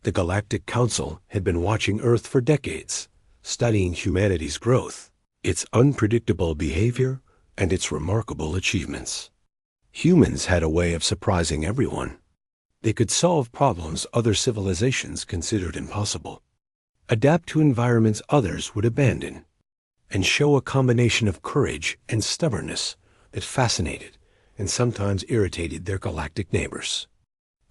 The Galactic Council had been watching Earth for decades, studying humanity's growth, its unpredictable behavior, and its remarkable achievements. Humans had a way of surprising everyone. They could solve problems other civilizations considered impossible, adapt to environments others would abandon, and show a combination of courage and stubbornness that fascinated and sometimes irritated their galactic neighbors.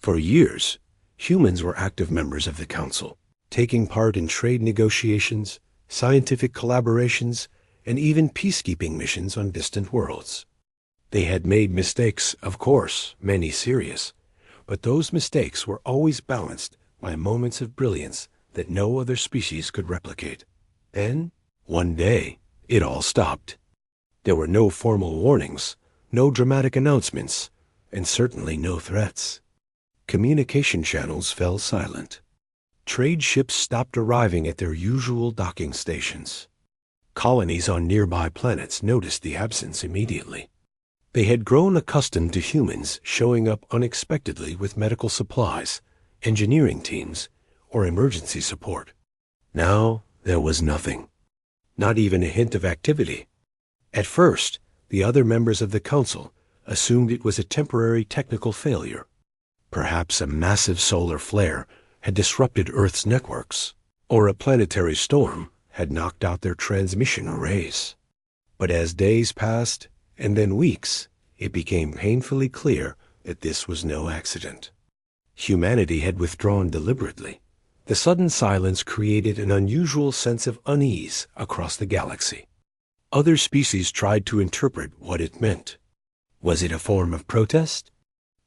For years, humans were active members of the Council, taking part in trade negotiations, scientific collaborations, and even peacekeeping missions on distant worlds. They had made mistakes, of course, many serious, but those mistakes were always balanced by moments of brilliance that no other species could replicate. Then, one day, it all stopped. There were no formal warnings, no dramatic announcements, and certainly no threats. Communication channels fell silent. Trade ships stopped arriving at their usual docking stations. Colonies on nearby planets noticed the absence immediately. They had grown accustomed to humans showing up unexpectedly with medical supplies, engineering teams, or emergency support. Now there was nothing. Not even a hint of activity. At first, the other members of the Council assumed it was a temporary technical failure. Perhaps a massive solar flare had disrupted Earth's networks, or a planetary storm had knocked out their transmission arrays. But as days passed, and then weeks, it became painfully clear that this was no accident. Humanity had withdrawn deliberately. The sudden silence created an unusual sense of unease across the galaxy. Other species tried to interpret what it meant. Was it a form of protest?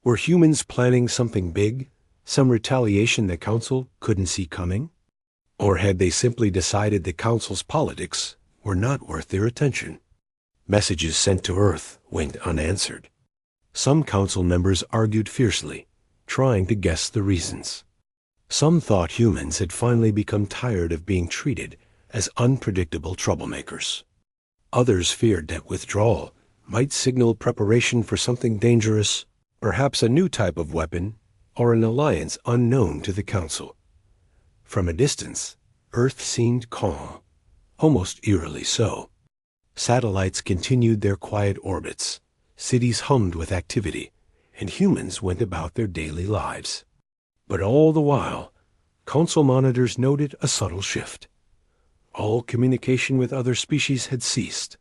Were humans planning something big, some retaliation the Council couldn't see coming? Or had they simply decided the Council's politics were not worth their attention? Messages sent to Earth went unanswered. Some Council members argued fiercely, trying to guess the reasons. Some thought humans had finally become tired of being treated as unpredictable troublemakers. Others feared that withdrawal might signal preparation for something dangerous, perhaps a new type of weapon, or an alliance unknown to the Council. From a distance, Earth seemed calm, almost eerily so. Satellites continued their quiet orbits, cities hummed with activity, and humans went about their daily lives. But all the while, Council monitors noted a subtle shift. All communication with other species had ceased.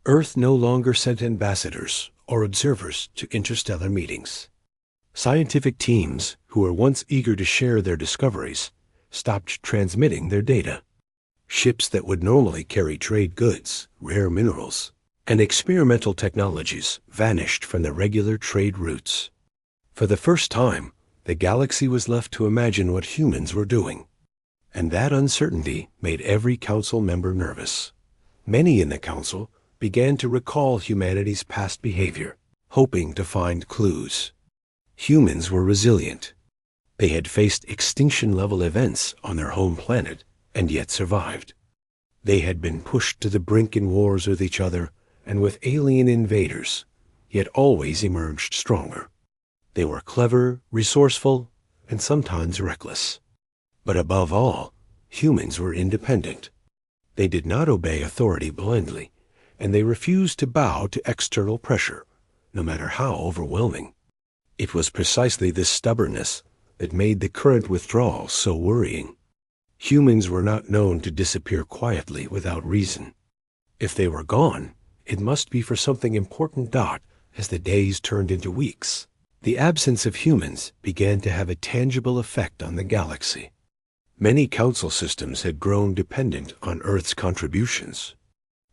Earth no longer sent ambassadors or observers to interstellar meetings. Scientific teams, who were once eager to share their discoveries, stopped transmitting their data. Ships that would normally carry trade goods, rare minerals, and experimental technologies vanished from the regular trade routes. For the first time, the galaxy was left to imagine what humans were doing. And that uncertainty made every Council member nervous. Many in the Council began to recall humanity's past behavior, hoping to find clues. Humans were resilient. They had faced extinction-level events on their home planet and yet survived. They had been pushed to the brink in wars with each other and with alien invaders, yet always emerged stronger. They were clever, resourceful, and sometimes reckless. But above all, humans were independent. They did not obey authority blindly, and they refused to bow to external pressure, no matter how overwhelming. It was precisely this stubbornness that made the current withdrawal so worrying. Humans were not known to disappear quietly without reason. If they were gone, it must be for something important. As the days turned into weeks, the absence of humans began to have a tangible effect on the galaxy. Many Council systems had grown dependent on Earth's contributions.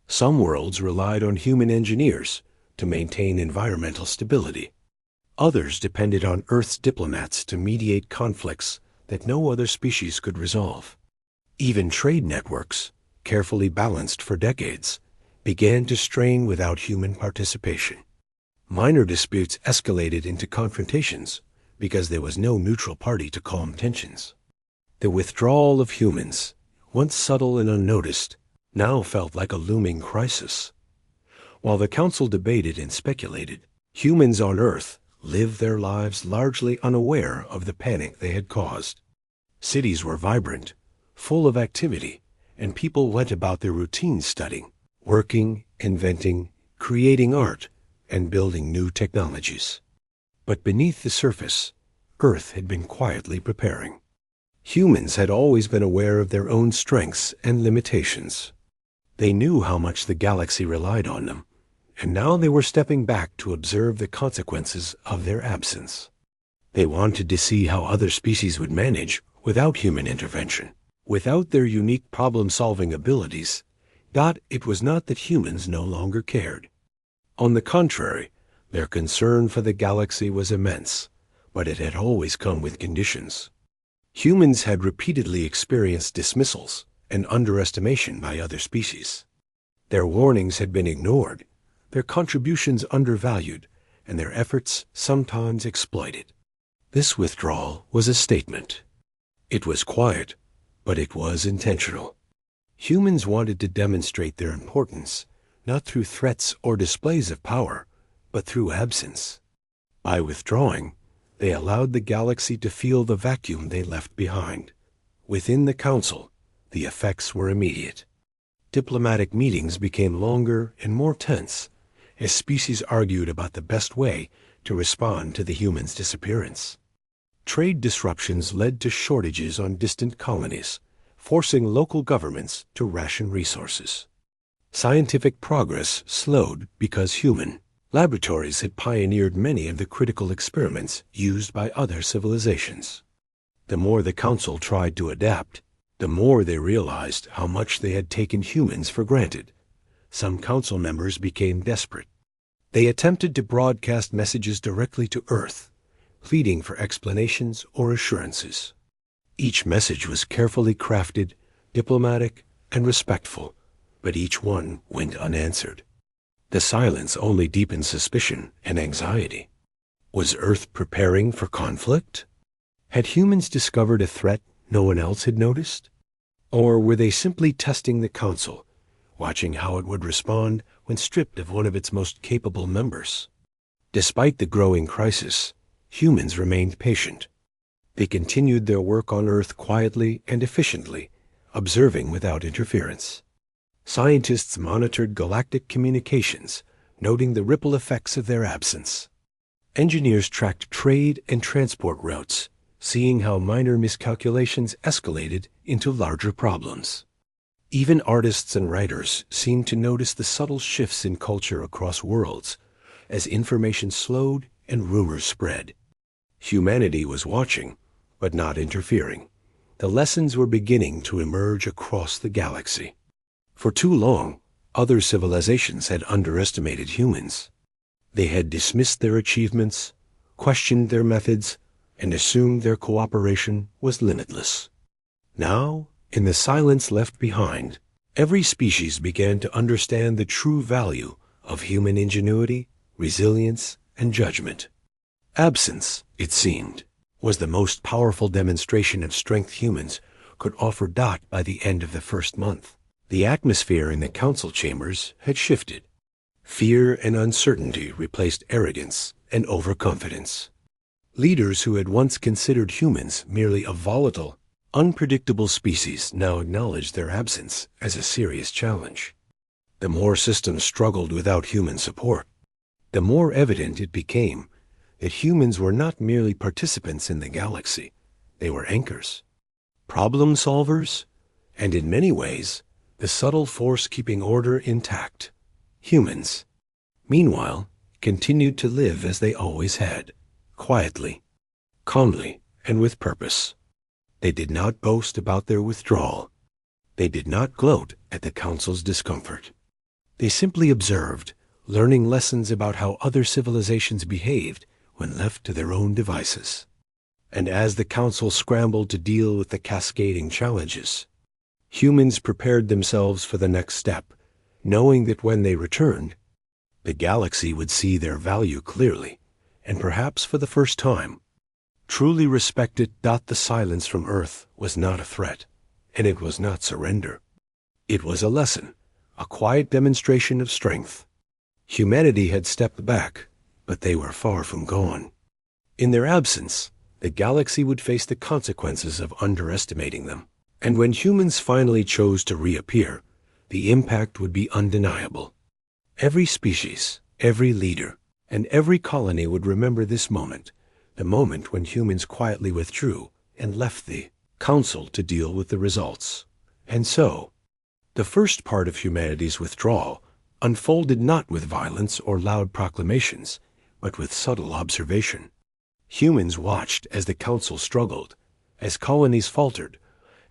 Some worlds relied on human engineers to maintain environmental stability. Others depended on Earth's diplomats to mediate conflicts that no other species could resolve. Even trade networks, carefully balanced for decades, began to strain without human participation. Minor disputes escalated into confrontations because there was no neutral party to calm tensions. The withdrawal of humans, once subtle and unnoticed, now felt like a looming crisis. While the Council debated and speculated, humans on Earth lived their lives largely unaware of the panic they had caused. Cities were vibrant, full of activity, and people went about their routines studying, working, inventing, creating art, and building new technologies. But beneath the surface, Earth had been quietly preparing. Humans had always been aware of their own strengths and limitations. They knew how much the galaxy relied on them, and now they were stepping back to observe the consequences of their absence. They wanted to see how other species would manage without human intervention. Without their unique problem-solving abilities, it was not that humans no longer cared. On the contrary, their concern for the galaxy was immense, but it had always come with conditions. Humans had repeatedly experienced dismissals and underestimation by other species. Their warnings had been ignored, their contributions undervalued, and their efforts sometimes exploited. This withdrawal was a statement. It was quiet, but it was intentional. Humans wanted to demonstrate their importance, not through threats or displays of power, but through absence. By withdrawing, they allowed the galaxy to feel the vacuum they left behind. Within the Council, the effects were immediate. Diplomatic meetings became longer and more tense as species argued about the best way to respond to the humans' disappearance. Trade disruptions led to shortages on distant colonies, forcing local governments to ration resources. Scientific progress slowed because human laboratories had pioneered many of the critical experiments used by other civilizations. The more the Council tried to adapt, the more they realized how much they had taken humans for granted. Some Council members became desperate. They attempted to broadcast messages directly to Earth, pleading for explanations or assurances. Each message was carefully crafted, diplomatic, and respectful, but each one went unanswered. The silence only deepened suspicion and anxiety. Was Earth preparing for conflict? Had humans discovered a threat no one else had noticed? Or were they simply testing the Council, watching how it would respond when stripped of one of its most capable members? Despite the growing crisis, humans remained patient. They continued their work on Earth quietly and efficiently, observing without interference. Scientists monitored galactic communications, noting the ripple effects of their absence. Engineers tracked trade and transport routes, seeing how minor miscalculations escalated into larger problems. Even artists and writers seemed to notice the subtle shifts in culture across worlds as information slowed and rumors spread. Humanity was watching, but not interfering. The lessons were beginning to emerge across the galaxy. For too long, other civilizations had underestimated humans. They had dismissed their achievements, questioned their methods, and assumed their cooperation was limitless. Now, in the silence left behind, every species began to understand the true value of human ingenuity, resilience, and judgment. Absence, it seemed, was the most powerful demonstration of strength humans could offer. By the end of the first month, the atmosphere in the council chambers had shifted. Fear and uncertainty replaced arrogance and overconfidence. Leaders who had once considered humans merely a volatile, unpredictable species now acknowledged their absence as a serious challenge. The more systems struggled without human support, the more evident it became that humans were not merely participants in the galaxy. They were anchors, problem solvers, and in many ways, the subtle force keeping order intact. Humans, meanwhile, continued to live as they always had, quietly, calmly, and with purpose. They did not boast about their withdrawal. They did not gloat at the Council's discomfort. They simply observed, learning lessons about how other civilizations behaved when left to their own devices. And as the Council scrambled to deal with the cascading challenges, humans prepared themselves for the next step, knowing that when they returned, the galaxy would see their value clearly, and perhaps for the first time, truly respect it. The silence from Earth was not a threat, and it was not surrender. It was a lesson, a quiet demonstration of strength. Humanity had stepped back, but they were far from gone. In their absence, the galaxy would face the consequences of underestimating them. And when humans finally chose to reappear, the impact would be undeniable. Every species, every leader, and every colony would remember this moment, the moment when humans quietly withdrew and left the council to deal with the results. And so, the first part of humanity's withdrawal unfolded not with violence or loud proclamations, but with subtle observation. Humans watched as the council struggled, as colonies faltered,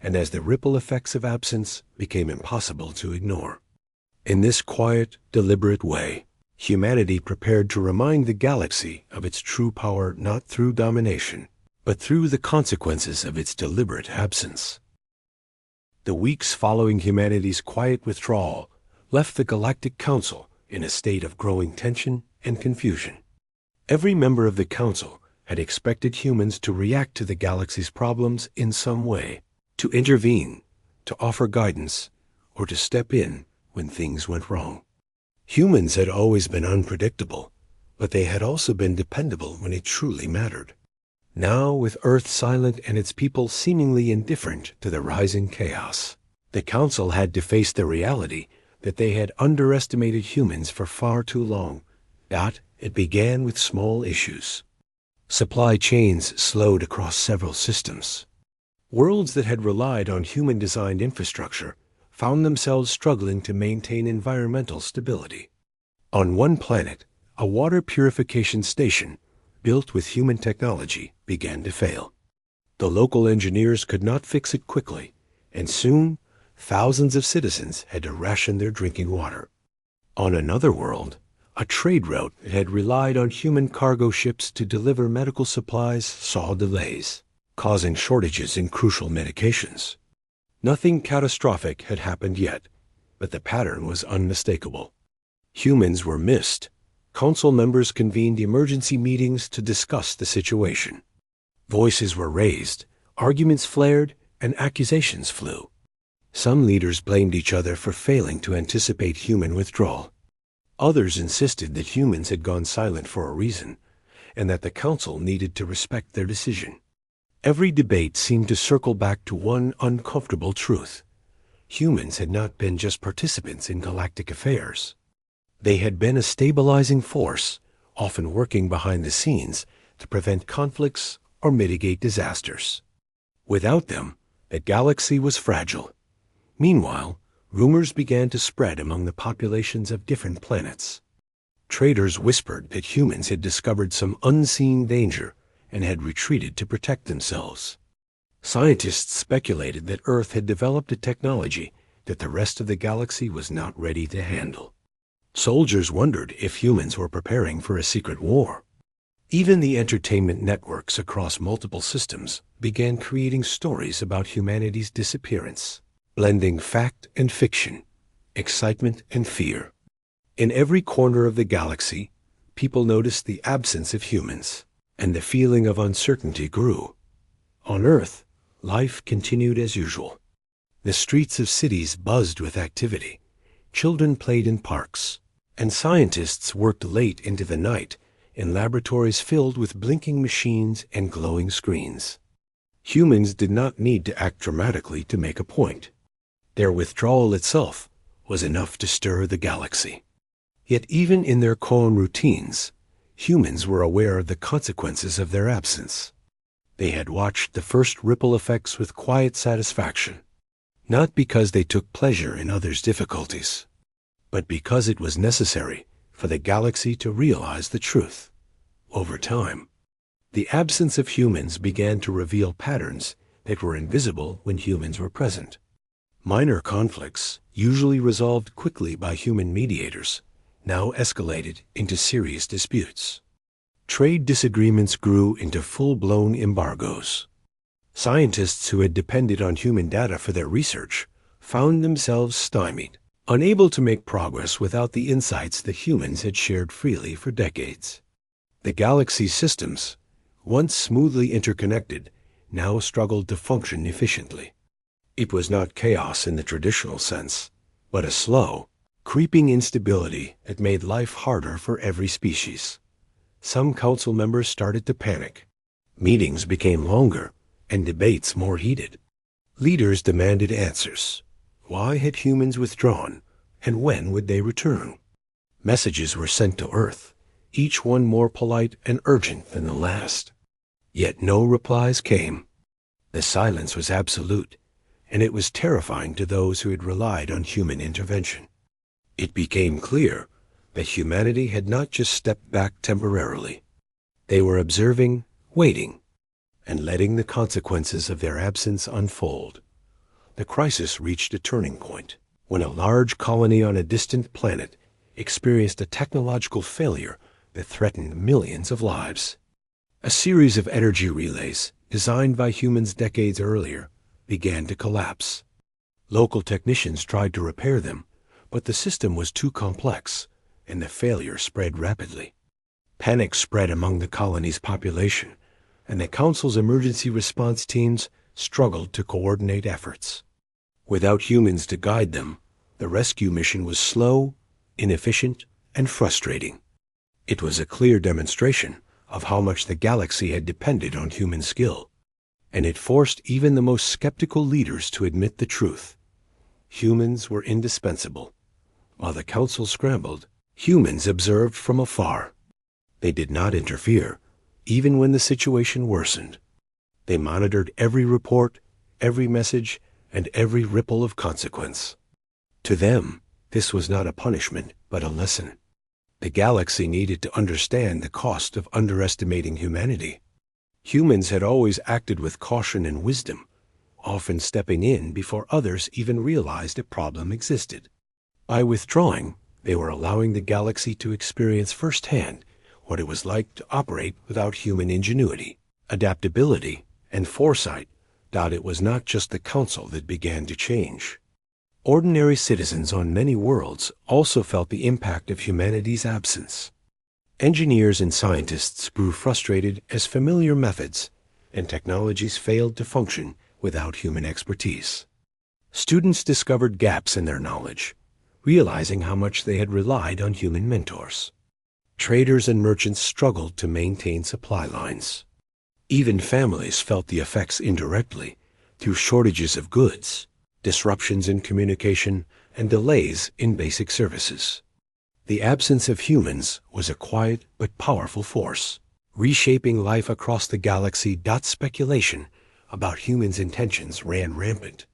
and as the ripple effects of absence became impossible to ignore. In this quiet, deliberate way, humanity prepared to remind the galaxy of its true power not through domination, but through the consequences of its deliberate absence. The weeks following humanity's quiet withdrawal left the Galactic Council in a state of growing tension and confusion. Every member of the Council had expected humans to react to the galaxy's problems in some way, to intervene, to offer guidance, or to step in when things went wrong. Humans had always been unpredictable, but they had also been dependable when it truly mattered. Now, with Earth silent and its people seemingly indifferent to the rising chaos, the Council had to face the reality that they had underestimated humans for far too long. It began with small issues. Supply chains slowed across several systems. Worlds that had relied on human-designed infrastructure found themselves struggling to maintain environmental stability. On one planet, a water purification station, built with human technology, began to fail. The local engineers could not fix it quickly, and soon, thousands of citizens had to ration their drinking water. On another world, a trade route that had relied on human cargo ships to deliver medical supplies saw delays, causing shortages in crucial medications. Nothing catastrophic had happened yet, but the pattern was unmistakable. Humans were missed. Council members convened emergency meetings to discuss the situation. Voices were raised, arguments flared, and accusations flew. Some leaders blamed each other for failing to anticipate human withdrawal. Others insisted that humans had gone silent for a reason, and that the Council needed to respect their decision. Every debate seemed to circle back to one uncomfortable truth. Humans had not been just participants in galactic affairs. They had been a stabilizing force, often working behind the scenes to prevent conflicts or mitigate disasters. Without them, the galaxy was fragile. Meanwhile, rumors began to spread among the populations of different planets. Traders whispered that humans had discovered some unseen danger and had retreated to protect themselves. Scientists speculated that Earth had developed a technology that the rest of the galaxy was not ready to handle. Soldiers wondered if humans were preparing for a secret war. Even the entertainment networks across multiple systems began creating stories about humanity's disappearance, blending fact and fiction, excitement and fear. In every corner of the galaxy, people noticed the absence of humans, and the feeling of uncertainty grew. On Earth, life continued as usual. The streets of cities buzzed with activity. Children played in parks, and scientists worked late into the night in laboratories filled with blinking machines and glowing screens. Humans did not need to act dramatically to make a point. Their withdrawal itself was enough to stir the galaxy. Yet even in their calm routines, humans were aware of the consequences of their absence. They had watched the first ripple effects with quiet satisfaction, not because they took pleasure in others' difficulties, but because it was necessary for the galaxy to realize the truth. Over time, the absence of humans began to reveal patterns that were invisible when humans were present. Minor conflicts, usually resolved quickly by human mediators, now escalated into serious disputes. Trade disagreements grew into full-blown embargoes. Scientists who had depended on human data for their research found themselves stymied, unable to make progress without the insights that humans had shared freely for decades. The galaxy's systems, once smoothly interconnected, now struggled to function efficiently. It was not chaos in the traditional sense, but a slow, creeping instability that made life harder for every species. Some council members started to panic. Meetings became longer and debates more heated. Leaders demanded answers. Why had humans withdrawn, and when would they return? Messages were sent to Earth, each one more polite and urgent than the last. Yet no replies came. The silence was absolute, and it was terrifying to those who had relied on human intervention. It became clear that humanity had not just stepped back temporarily. They were observing, waiting, and letting the consequences of their absence unfold. The crisis reached a turning point when a large colony on a distant planet experienced a technological failure that threatened millions of lives. A series of energy relays, designed by humans decades earlier, began to collapse. Local technicians tried to repair them, but the system was too complex, and the failure spread rapidly. Panic spread among the colony's population, and the Council's emergency response teams struggled to coordinate efforts. Without humans to guide them, the rescue mission was slow, inefficient, and frustrating. It was a clear demonstration of how much the galaxy had depended on human skill, and it forced even the most skeptical leaders to admit the truth. Humans were indispensable. While the Council scrambled, humans observed from afar. They did not interfere, even when the situation worsened. They monitored every report, every message, and every ripple of consequence. To them, this was not a punishment, but a lesson. The galaxy needed to understand the cost of underestimating humanity. Humans had always acted with caution and wisdom, often stepping in before others even realized a problem existed. By withdrawing, they were allowing the galaxy to experience firsthand what it was like to operate without human ingenuity, adaptability, and foresight. It was not just the Council that began to change. Ordinary citizens on many worlds also felt the impact of humanity's absence. Engineers and scientists grew frustrated as familiar methods and technologies failed to function without human expertise. Students discovered gaps in their knowledge, realizing how much they had relied on human mentors. Traders and merchants struggled to maintain supply lines. Even families felt the effects indirectly through shortages of goods, disruptions in communication, and delays in basic services. The absence of humans was a quiet but powerful force, reshaping life across the galaxy. Speculation about humans' intentions ran rampant.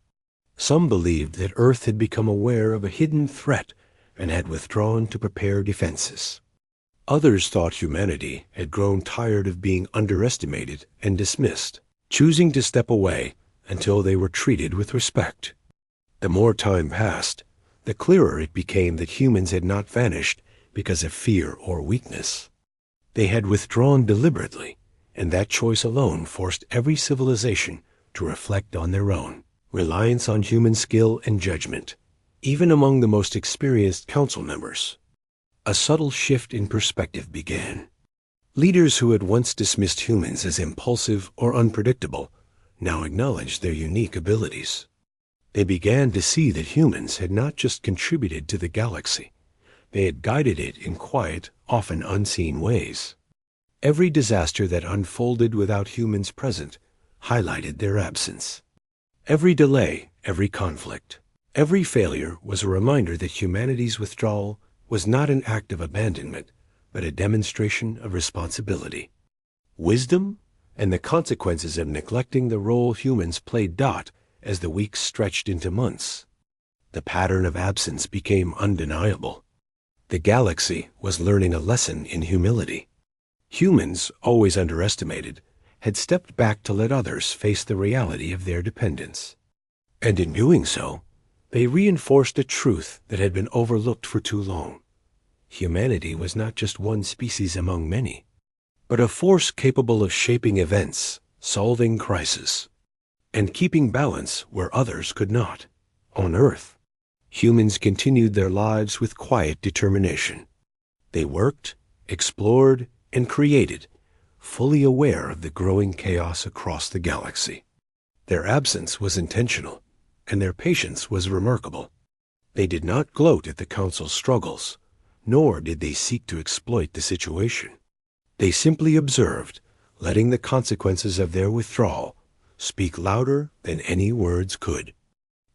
Some believed that Earth had become aware of a hidden threat and had withdrawn to prepare defenses. Others thought humanity had grown tired of being underestimated and dismissed, choosing to step away until they were treated with respect. The more time passed, the clearer it became that humans had not vanished because of fear or weakness. They had withdrawn deliberately, and that choice alone forced every civilization to reflect on their own reliance on human skill and judgment, even among the most experienced council members. A subtle shift in perspective began. Leaders who had once dismissed humans as impulsive or unpredictable now acknowledged their unique abilities. They began to see that humans had not just contributed to the galaxy, they had guided it in quiet, often unseen ways. Every disaster that unfolded without humans present highlighted their absence. Every delay, every conflict, every failure was a reminder that humanity's withdrawal was not an act of abandonment, but a demonstration of responsibility. Wisdom and the consequences of neglecting the role humans played. As the weeks stretched into months, the pattern of absence became undeniable. The galaxy was learning a lesson in humility. Humans, always underestimated, had stepped back to let others face the reality of their dependence. And in doing so, they reinforced a truth that had been overlooked for too long. Humanity was not just one species among many, but a force capable of shaping events, solving crises, and keeping balance where others could not. On Earth, humans continued their lives with quiet determination. They worked, explored, and created, fully aware of the growing chaos across the galaxy. Their absence was intentional, and their patience was remarkable. They did not gloat at the Council's struggles, nor did they seek to exploit the situation. They simply observed, letting the consequences of their withdrawal speak louder than any words could.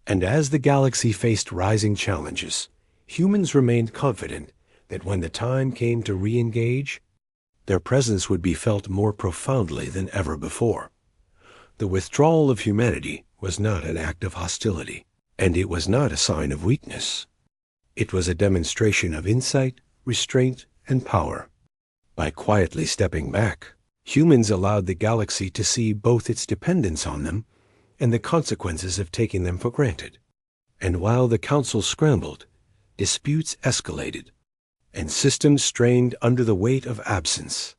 And as the galaxy faced rising challenges, humans remained confident that when the time came to re-engage, their presence would be felt more profoundly than ever before. The withdrawal of humanity was not an act of hostility, and it was not a sign of weakness. It was a demonstration of insight, restraint, and power. By quietly stepping back, humans allowed the galaxy to see both its dependence on them and the consequences of taking them for granted. And while the council scrambled, disputes escalated, and systems strained under the weight of absence,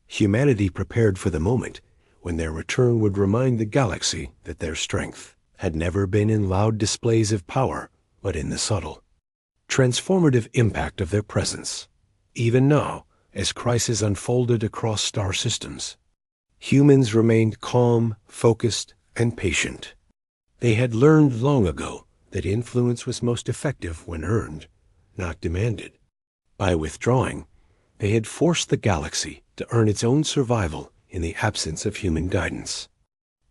humanity prepared for the moment when their return would remind the galaxy that their strength had never been in loud displays of power, but in the subtle, transformative impact of their presence. Even now, as crises unfolded across star systems, humans remained calm, focused, and patient. They had learned long ago that influence was most effective when earned, not demanded. By withdrawing, they had forced the galaxy to earn its own survival in the absence of human guidance.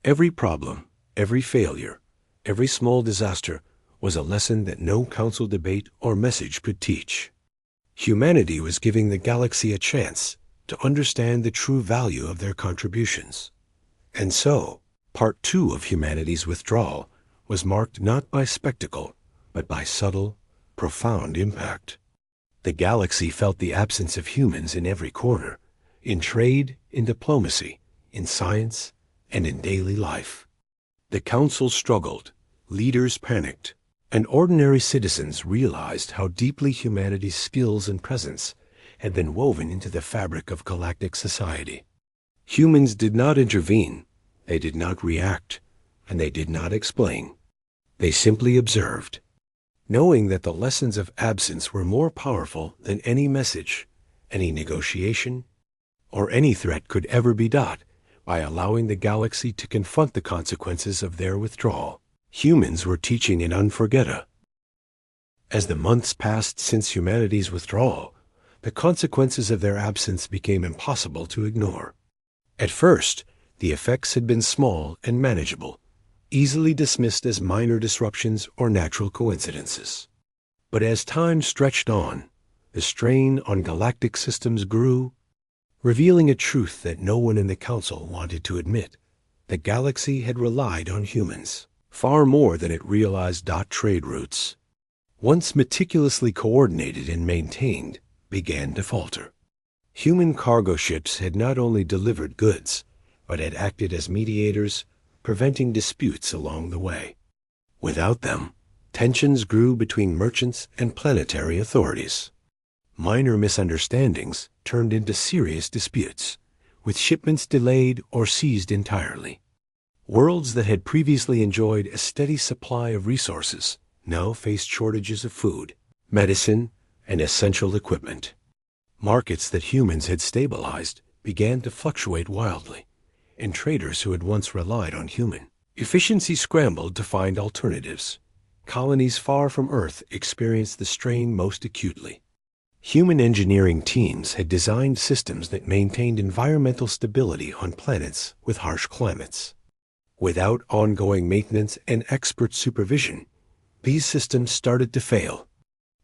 Every problem, every failure, every small disaster was a lesson that no council debate or message could teach. Humanity was giving the galaxy a chance to understand the true value of their contributions. And so, part 2 of humanity's withdrawal was marked not by spectacle, but by subtle, profound impact. The galaxy felt the absence of humans in every corner, in trade, in diplomacy, in science, and in daily life. The council struggled, leaders panicked, and ordinary citizens realized how deeply humanity's skills and presence had been woven into the fabric of galactic society. Humans did not intervene, they did not react, and they did not explain. They simply observed, knowing that the lessons of absence were more powerful than any message, any negotiation, or any threat could ever be done. By allowing the galaxy to confront the consequences of their withdrawal, humans were teaching an unforgetter. As the months passed since humanity's withdrawal, the consequences of their absence became impossible to ignore. At first, the effects had been small and manageable, easily dismissed as minor disruptions or natural coincidences. But as time stretched on, the strain on galactic systems grew, revealing a truth that no one in the council wanted to admit. The galaxy had relied on humans far more than it realized. Trade routes, once meticulously coordinated and maintained, began to falter. Human cargo ships had not only delivered goods, but had acted as mediators, preventing disputes along the way. Without them, tensions grew between merchants and planetary authorities. Minor misunderstandings turned into serious disputes, with shipments delayed or seized entirely. Worlds that had previously enjoyed a steady supply of resources now faced shortages of food, medicine, and essential equipment. Markets that humans had stabilized began to fluctuate wildly, and traders who had once relied on human efficiency scrambled to find alternatives. Colonies far from Earth experienced the strain most acutely. Human engineering teams had designed systems that maintained environmental stability on planets with harsh climates. Without ongoing maintenance and expert supervision, these systems started to fail.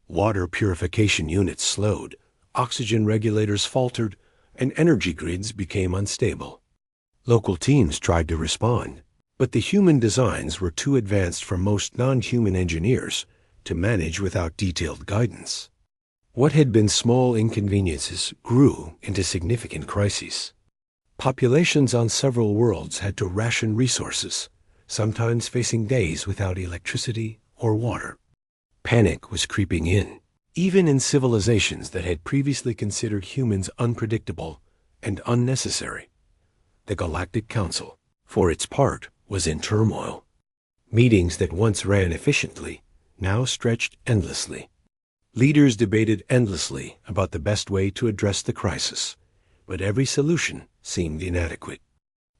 Water purification units slowed, oxygen regulators faltered, and energy grids became unstable. Local teams tried to respond, but the human designs were too advanced for most non-human engineers to manage without detailed guidance. What had been small inconveniences grew into significant crises. Populations on several worlds had to ration resources, sometimes facing days without electricity or water. Panic was creeping in, even in civilizations that had previously considered humans unpredictable and unnecessary. The Galactic Council, for its part, was in turmoil. Meetings that once ran efficiently now stretched endlessly. Leaders debated endlessly about the best way to address the crisis, but every solution seemed inadequate.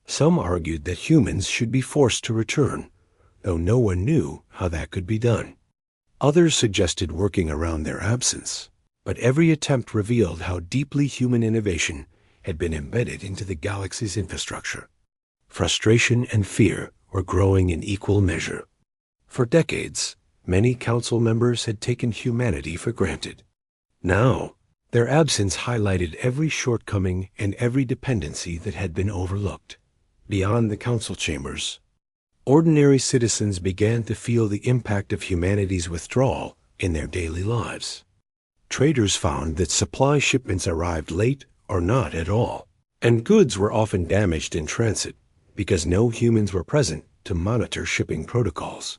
Some argued that humans should be forced to return, though no one knew how that could be done. Others suggested working around their absence, but every attempt revealed how deeply human innovation had been embedded into the galaxy's infrastructure. Frustration and fear were growing in equal measure. For decades, many council members had taken humanity for granted. Now, their absence highlighted every shortcoming and every dependency that had been overlooked. Beyond the council chambers, ordinary citizens began to feel the impact of humanity's withdrawal in their daily lives. Traders found that supply shipments arrived late or not at all, and goods were often damaged in transit because no humans were present to monitor shipping protocols.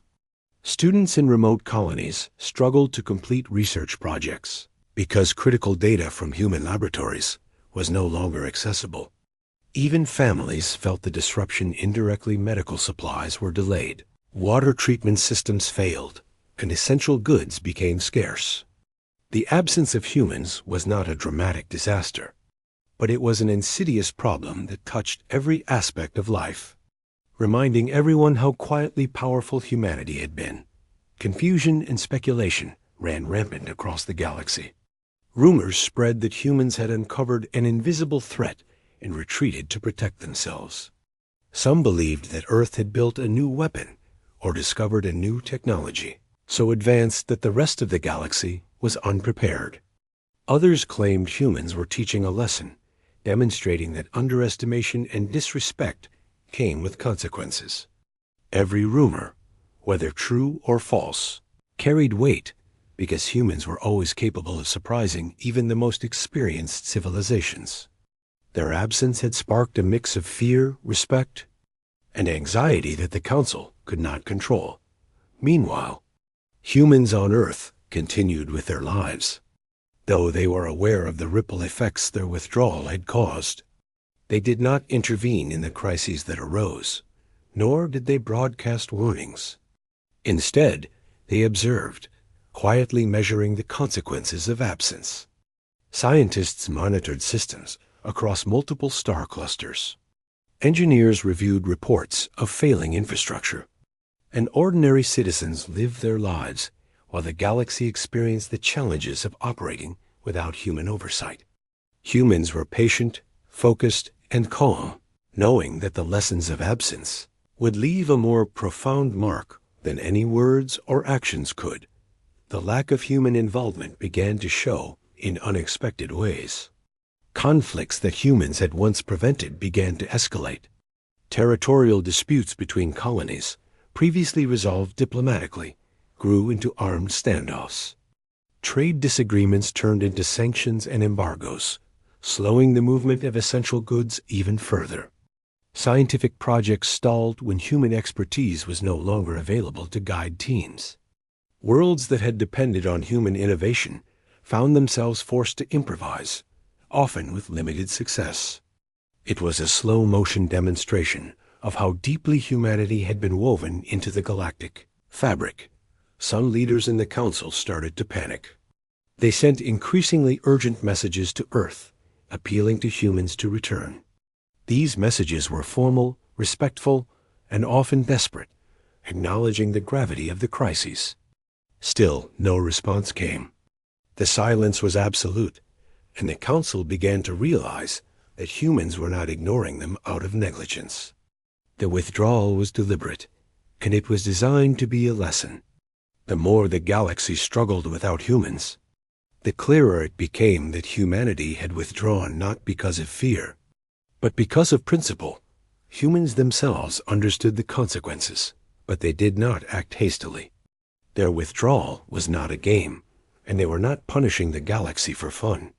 Students in remote colonies struggled to complete research projects because critical data from human laboratories was no longer accessible. Even families felt the disruption. Indirectly, medical supplies were delayed, water treatment systems failed, and essential goods became scarce. The absence of humans was not a dramatic disaster, but it was an insidious problem that touched every aspect of life, reminding everyone how quietly powerful humanity had been. Confusion and speculation ran rampant across the galaxy. Rumors spread that humans had uncovered an invisible threat and retreated to protect themselves. Some believed that Earth had built a new weapon or discovered a new technology, so advanced that the rest of the galaxy was unprepared. Others claimed humans were teaching a lesson, demonstrating that underestimation and disrespect came with consequences. Every rumor, whether true or false, carried weight because humans were always capable of surprising even the most experienced civilizations. Their absence had sparked a mix of fear, respect, and anxiety that the Council could not control. Meanwhile, humans on Earth continued with their lives. Though they were aware of the ripple effects their withdrawal had caused, they did not intervene in the crises that arose, nor did they broadcast warnings. Instead, they observed, quietly measuring the consequences of absence. Scientists monitored systems across multiple star clusters. Engineers reviewed reports of failing infrastructure, and ordinary citizens lived their lives while the galaxy experienced the challenges of operating without human oversight. Humans were patient, focused, and calm, knowing that the lessons of absence would leave a more profound mark than any words or actions could. The lack of human involvement began to show in unexpected ways. Conflicts that humans had once prevented began to escalate. Territorial disputes between colonies, previously resolved diplomatically, grew into armed standoffs. Trade disagreements turned into sanctions and embargoes, slowing the movement of essential goods even further. Scientific projects stalled when human expertise was no longer available to guide teams. Worlds that had depended on human innovation found themselves forced to improvise, often with limited success. It was a slow-motion demonstration of how deeply humanity had been woven into the galactic fabric. Some leaders in the Council started to panic. They sent increasingly urgent messages to Earth, appealing to humans to return. These messages were formal, respectful, and often desperate, acknowledging the gravity of the crises. Still, no response came. The silence was absolute, and the Council began to realize that humans were not ignoring them out of negligence. The withdrawal was deliberate, and it was designed to be a lesson. The more the galaxy struggled without humans, the clearer it became that humanity had withdrawn not because of fear, but because of principle. Humans themselves understood the consequences, but they did not act hastily. Their withdrawal was not a game, and they were not punishing the galaxy for fun.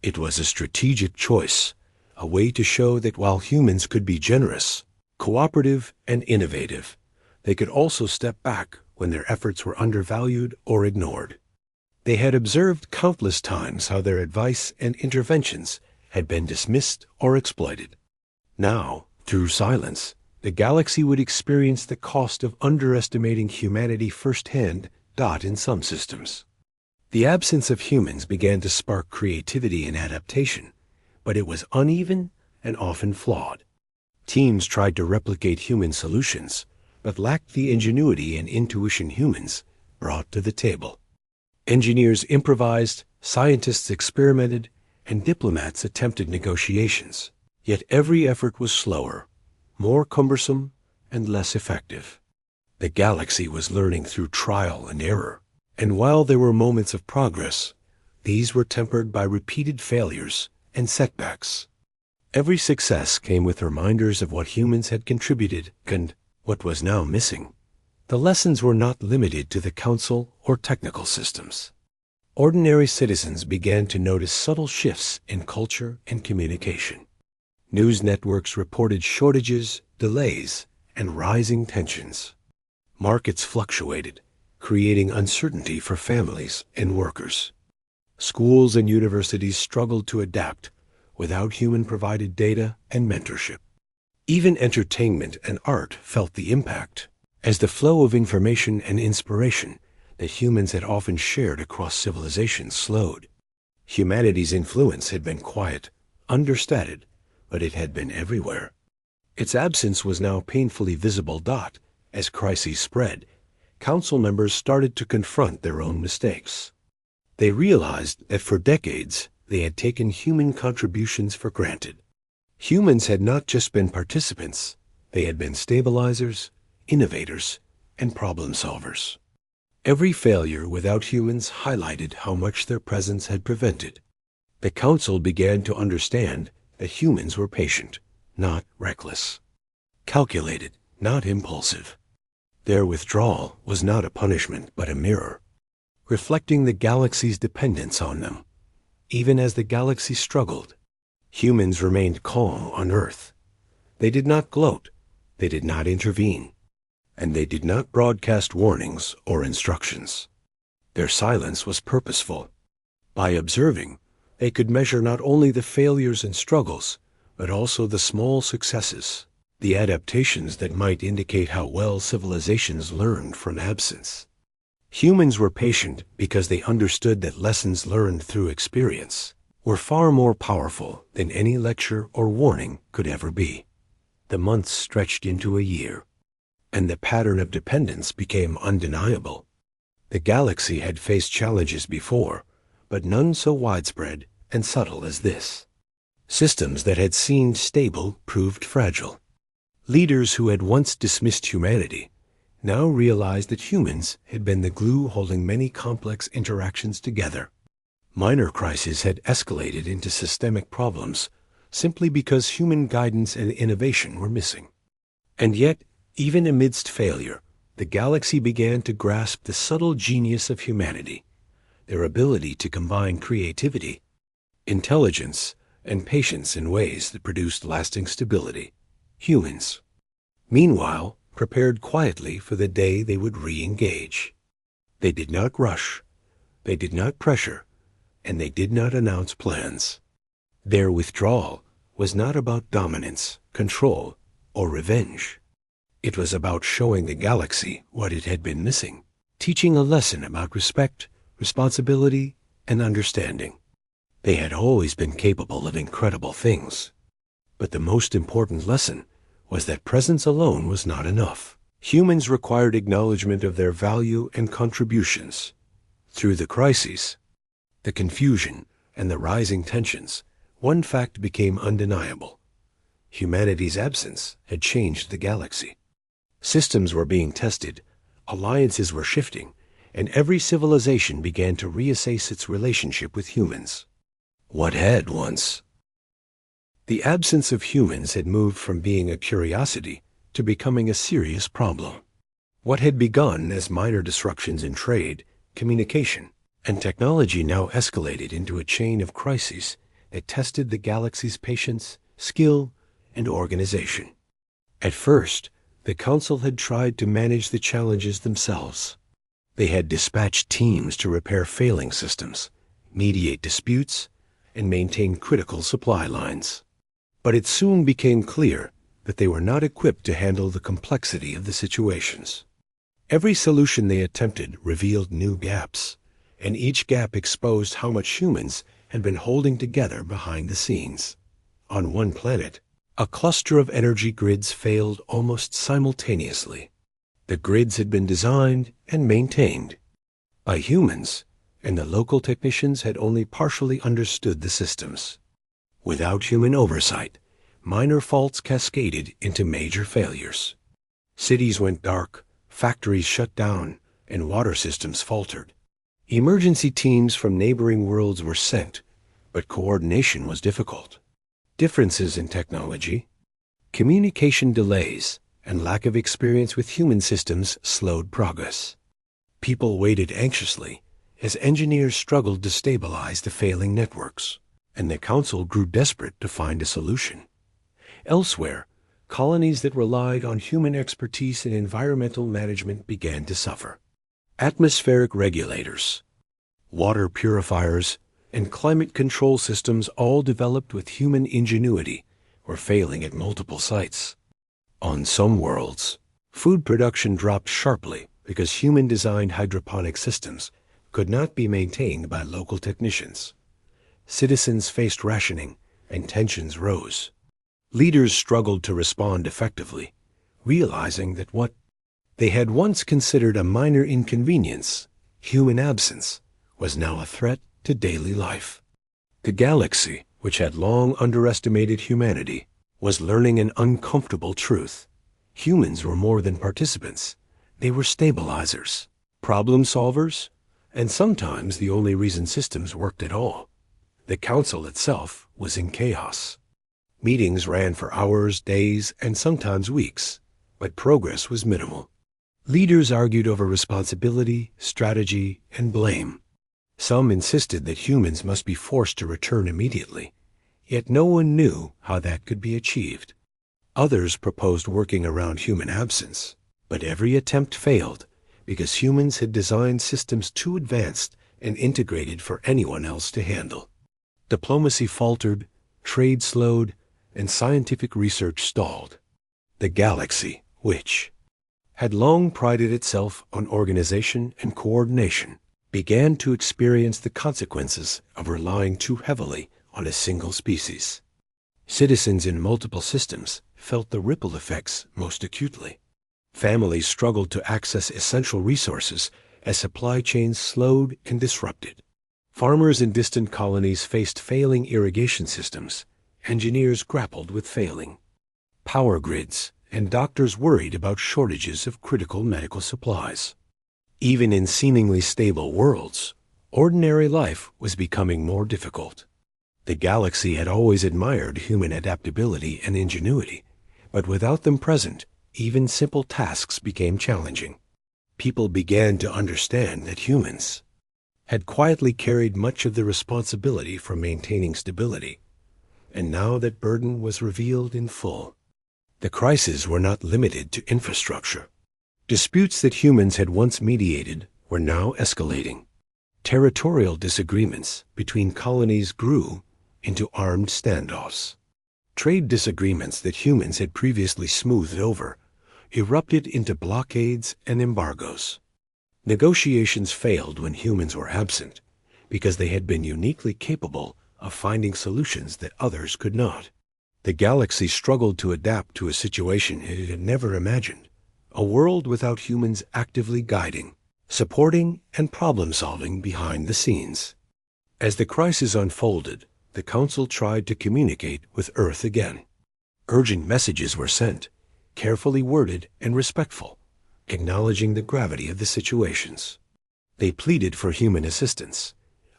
It was a strategic choice, a way to show that while humans could be generous, cooperative, and innovative, they could also step back when their efforts were undervalued or ignored. They had observed countless times how their advice and interventions had been dismissed or exploited. Now, through silence, the galaxy would experience the cost of underestimating humanity firsthand. In some systems, the absence of humans began to spark creativity and adaptation, but it was uneven and often flawed. Teams tried to replicate human solutions, but lacked the ingenuity and intuition humans brought to the table. Engineers improvised, scientists experimented, and diplomats attempted negotiations. Yet every effort was slower, more cumbersome, and less effective. The galaxy was learning through trial and error, and while there were moments of progress, these were tempered by repeated failures and setbacks. Every success came with reminders of what humans had contributed and what was now missing. The lessons were not limited to the council or technical systems. Ordinary citizens began to notice subtle shifts in culture and communication. News networks reported shortages, delays, and rising tensions. Markets fluctuated, creating uncertainty for families and workers. Schools and universities struggled to adapt without human-provided data and mentorship. Even entertainment and art felt the impact, as the flow of information and inspiration that humans had often shared across civilizations slowed. Humanity's influence had been quiet, understated, but it had been everywhere. Its absence was now painfully visible. As crises spread, council members started to confront their own mistakes. They realized that for decades they had taken human contributions for granted. Humans had not just been participants, they had been stabilizers, innovators, and problem solvers. Every failure without humans highlighted how much their presence had prevented. The council began to understand that humans were patient, not reckless, calculated, not impulsive. Their withdrawal was not a punishment but a mirror, reflecting the galaxy's dependence on them. Even as the galaxy struggled, humans remained calm on Earth. They did not gloat, they did not intervene, and they did not broadcast warnings or instructions. Their silence was purposeful. By observing, they could measure not only the failures and struggles, but also the small successes, the adaptations that might indicate how well civilizations learned from absence. Humans were patient because they understood that lessons learned through experience were far more powerful than any lecture or warning could ever be. The months stretched into a year, and the pattern of dependence became undeniable. The galaxy had faced challenges before, but none so widespread and subtle as this. Systems that had seemed stable proved fragile. Leaders who had once dismissed humanity now realized that humans had been the glue holding many complex interactions together. Minor crises had escalated into systemic problems simply because human guidance and innovation were missing. And yet, even amidst failure, the galaxy began to grasp the subtle genius of humanity, their ability to combine creativity, intelligence, and patience in ways that produced lasting stability. Humans, meanwhile, prepared quietly for the day they would re-engage. They did not rush, they did not pressure, and they did not announce plans. Their withdrawal was not about dominance, control, or revenge. It was about showing the galaxy what it had been missing, teaching a lesson about respect, responsibility, and understanding. They had always been capable of incredible things, but the most important lesson was that presence alone was not enough. Humans required acknowledgement of their value and contributions. Through the crises, the confusion, and the rising tensions, one fact became undeniable. Humanity's absence had changed the galaxy. Systems were being tested, alliances were shifting, and every civilization began to reassess its relationship with humans. What had once? The absence of humans had moved from being a curiosity to becoming a serious problem. What had begun as minor disruptions in trade, communication, and technology now escalated into a chain of crises that tested the galaxy's patience, skill, and organization. At first, the Council had tried to manage the challenges themselves. They had dispatched teams to repair failing systems, mediate disputes, and maintain critical supply lines. But it soon became clear that they were not equipped to handle the complexity of the situations. Every solution they attempted revealed new gaps, and each gap exposed how much humans had been holding together behind the scenes. On one planet, a cluster of energy grids failed almost simultaneously. The grids had been designed and maintained by humans, and the local technicians had only partially understood the systems. Without human oversight, minor faults cascaded into major failures. Cities went dark, factories shut down, and water systems faltered. Emergency teams from neighboring worlds were sent, but coordination was difficult. Differences in technology, communication delays, and lack of experience with human systems slowed progress. People waited anxiously as engineers struggled to stabilize the failing networks, and the Council grew desperate to find a solution. Elsewhere, colonies that relied on human expertise in environmental management began to suffer. Atmospheric regulators, water purifiers, and climate control systems, all developed with human ingenuity, were failing at multiple sites. On some worlds, food production dropped sharply because human-designed hydroponic systems could not be maintained by local technicians. Citizens faced rationing, and tensions rose. Leaders struggled to respond effectively, realizing that what they had once considered a minor inconvenience, human absence, was now a threat to daily life. The galaxy, which had long underestimated humanity, was learning an uncomfortable truth. Humans were more than participants. They were stabilizers, problem solvers, and sometimes the only reason systems worked at all. The Council itself was in chaos. Meetings ran for hours, days, and sometimes weeks, but progress was minimal. Leaders argued over responsibility, strategy, and blame. Some insisted that humans must be forced to return immediately, yet no one knew how that could be achieved. Others proposed working around human absence, but every attempt failed because humans had designed systems too advanced and integrated for anyone else to handle. Diplomacy faltered, trade slowed, and scientific research stalled. The galaxy, which had long prided itself on organization and coordination, began to experience the consequences of relying too heavily on a single species. Citizens in multiple systems felt the ripple effects most acutely. Families struggled to access essential resources as supply chains slowed and disrupted. Farmers in distant colonies faced failing irrigation systems. Engineers grappled with failing power grids, and doctors worried about shortages of critical medical supplies. Even in seemingly stable worlds, ordinary life was becoming more difficult. The galaxy had always admired human adaptability and ingenuity, but without them present, even simple tasks became challenging. People began to understand that humans had quietly carried much of the responsibility for maintaining stability, and now that burden was revealed in full. The crises were not limited to infrastructure. Disputes that humans had once mediated were now escalating. Territorial disagreements between colonies grew into armed standoffs. Trade disagreements that humans had previously smoothed over erupted into blockades and embargoes. Negotiations failed when humans were absent because they had been uniquely capable of finding solutions that others could not. The galaxy struggled to adapt to a situation it had never imagined, a world without humans actively guiding, supporting, and problem-solving behind the scenes. As the crisis unfolded, the Council tried to communicate with Earth again. Urgent messages were sent, carefully worded and respectful, acknowledging the gravity of the situations. They pleaded for human assistance,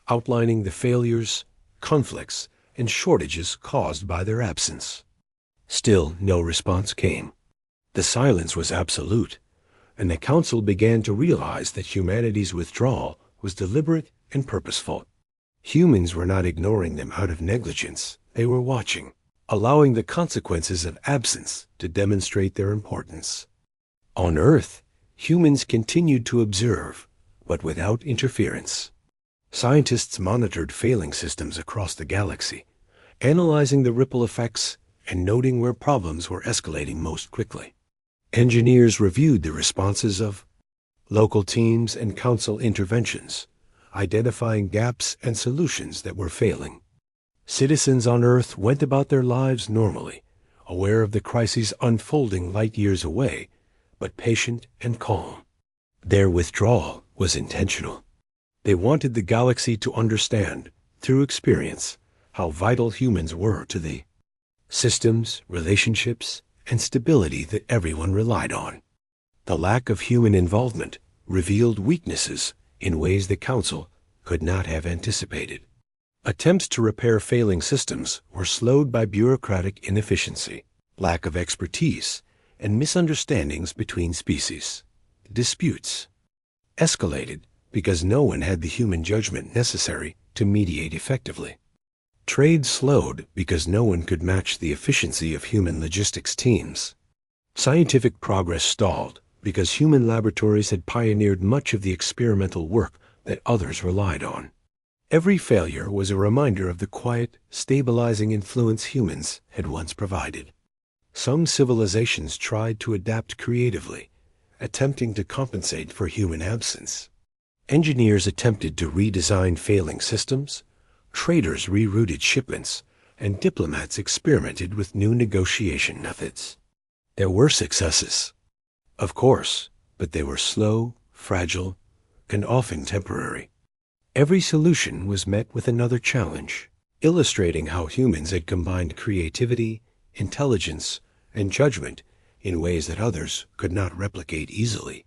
outlining the failures, conflicts, and shortages caused by their absence. Still, no response came. The silence was absolute, and the Council began to realize that humanity's withdrawal was deliberate and purposeful. Humans were not ignoring them out of negligence. They were watching, allowing the consequences of absence to demonstrate their importance. On Earth, humans continued to observe, but without interference. Scientists monitored failing systems across the galaxy, analyzing the ripple effects and noting where problems were escalating most quickly. Engineers reviewed the responses of local teams and Council interventions, identifying gaps and solutions that were failing. Citizens on Earth went about their lives normally, aware of the crises unfolding light years away, but patient and calm. Their withdrawal was intentional. They wanted the galaxy to understand, through experience, how vital humans were to the systems, relationships, and stability that everyone relied on. The lack of human involvement revealed weaknesses in ways the Council could not have anticipated. Attempts to repair failing systems were slowed by bureaucratic inefficiency, lack of expertise, and misunderstandings between species. Disputes escalated because no one had the human judgment necessary to mediate effectively. Trade slowed because no one could match the efficiency of human logistics teams. Scientific progress stalled because human laboratories had pioneered much of the experimental work that others relied on. Every failure was a reminder of the quiet, stabilizing influence humans had once provided. Some civilizations tried to adapt creatively, attempting to compensate for human absence. Engineers attempted to redesign failing systems, traders rerouted shipments, and diplomats experimented with new negotiation methods. There were successes, of course, but they were slow, fragile, and often temporary. Every solution was met with another challenge, illustrating how humans had combined creativity, intelligence, and judgment in ways that others could not replicate easily.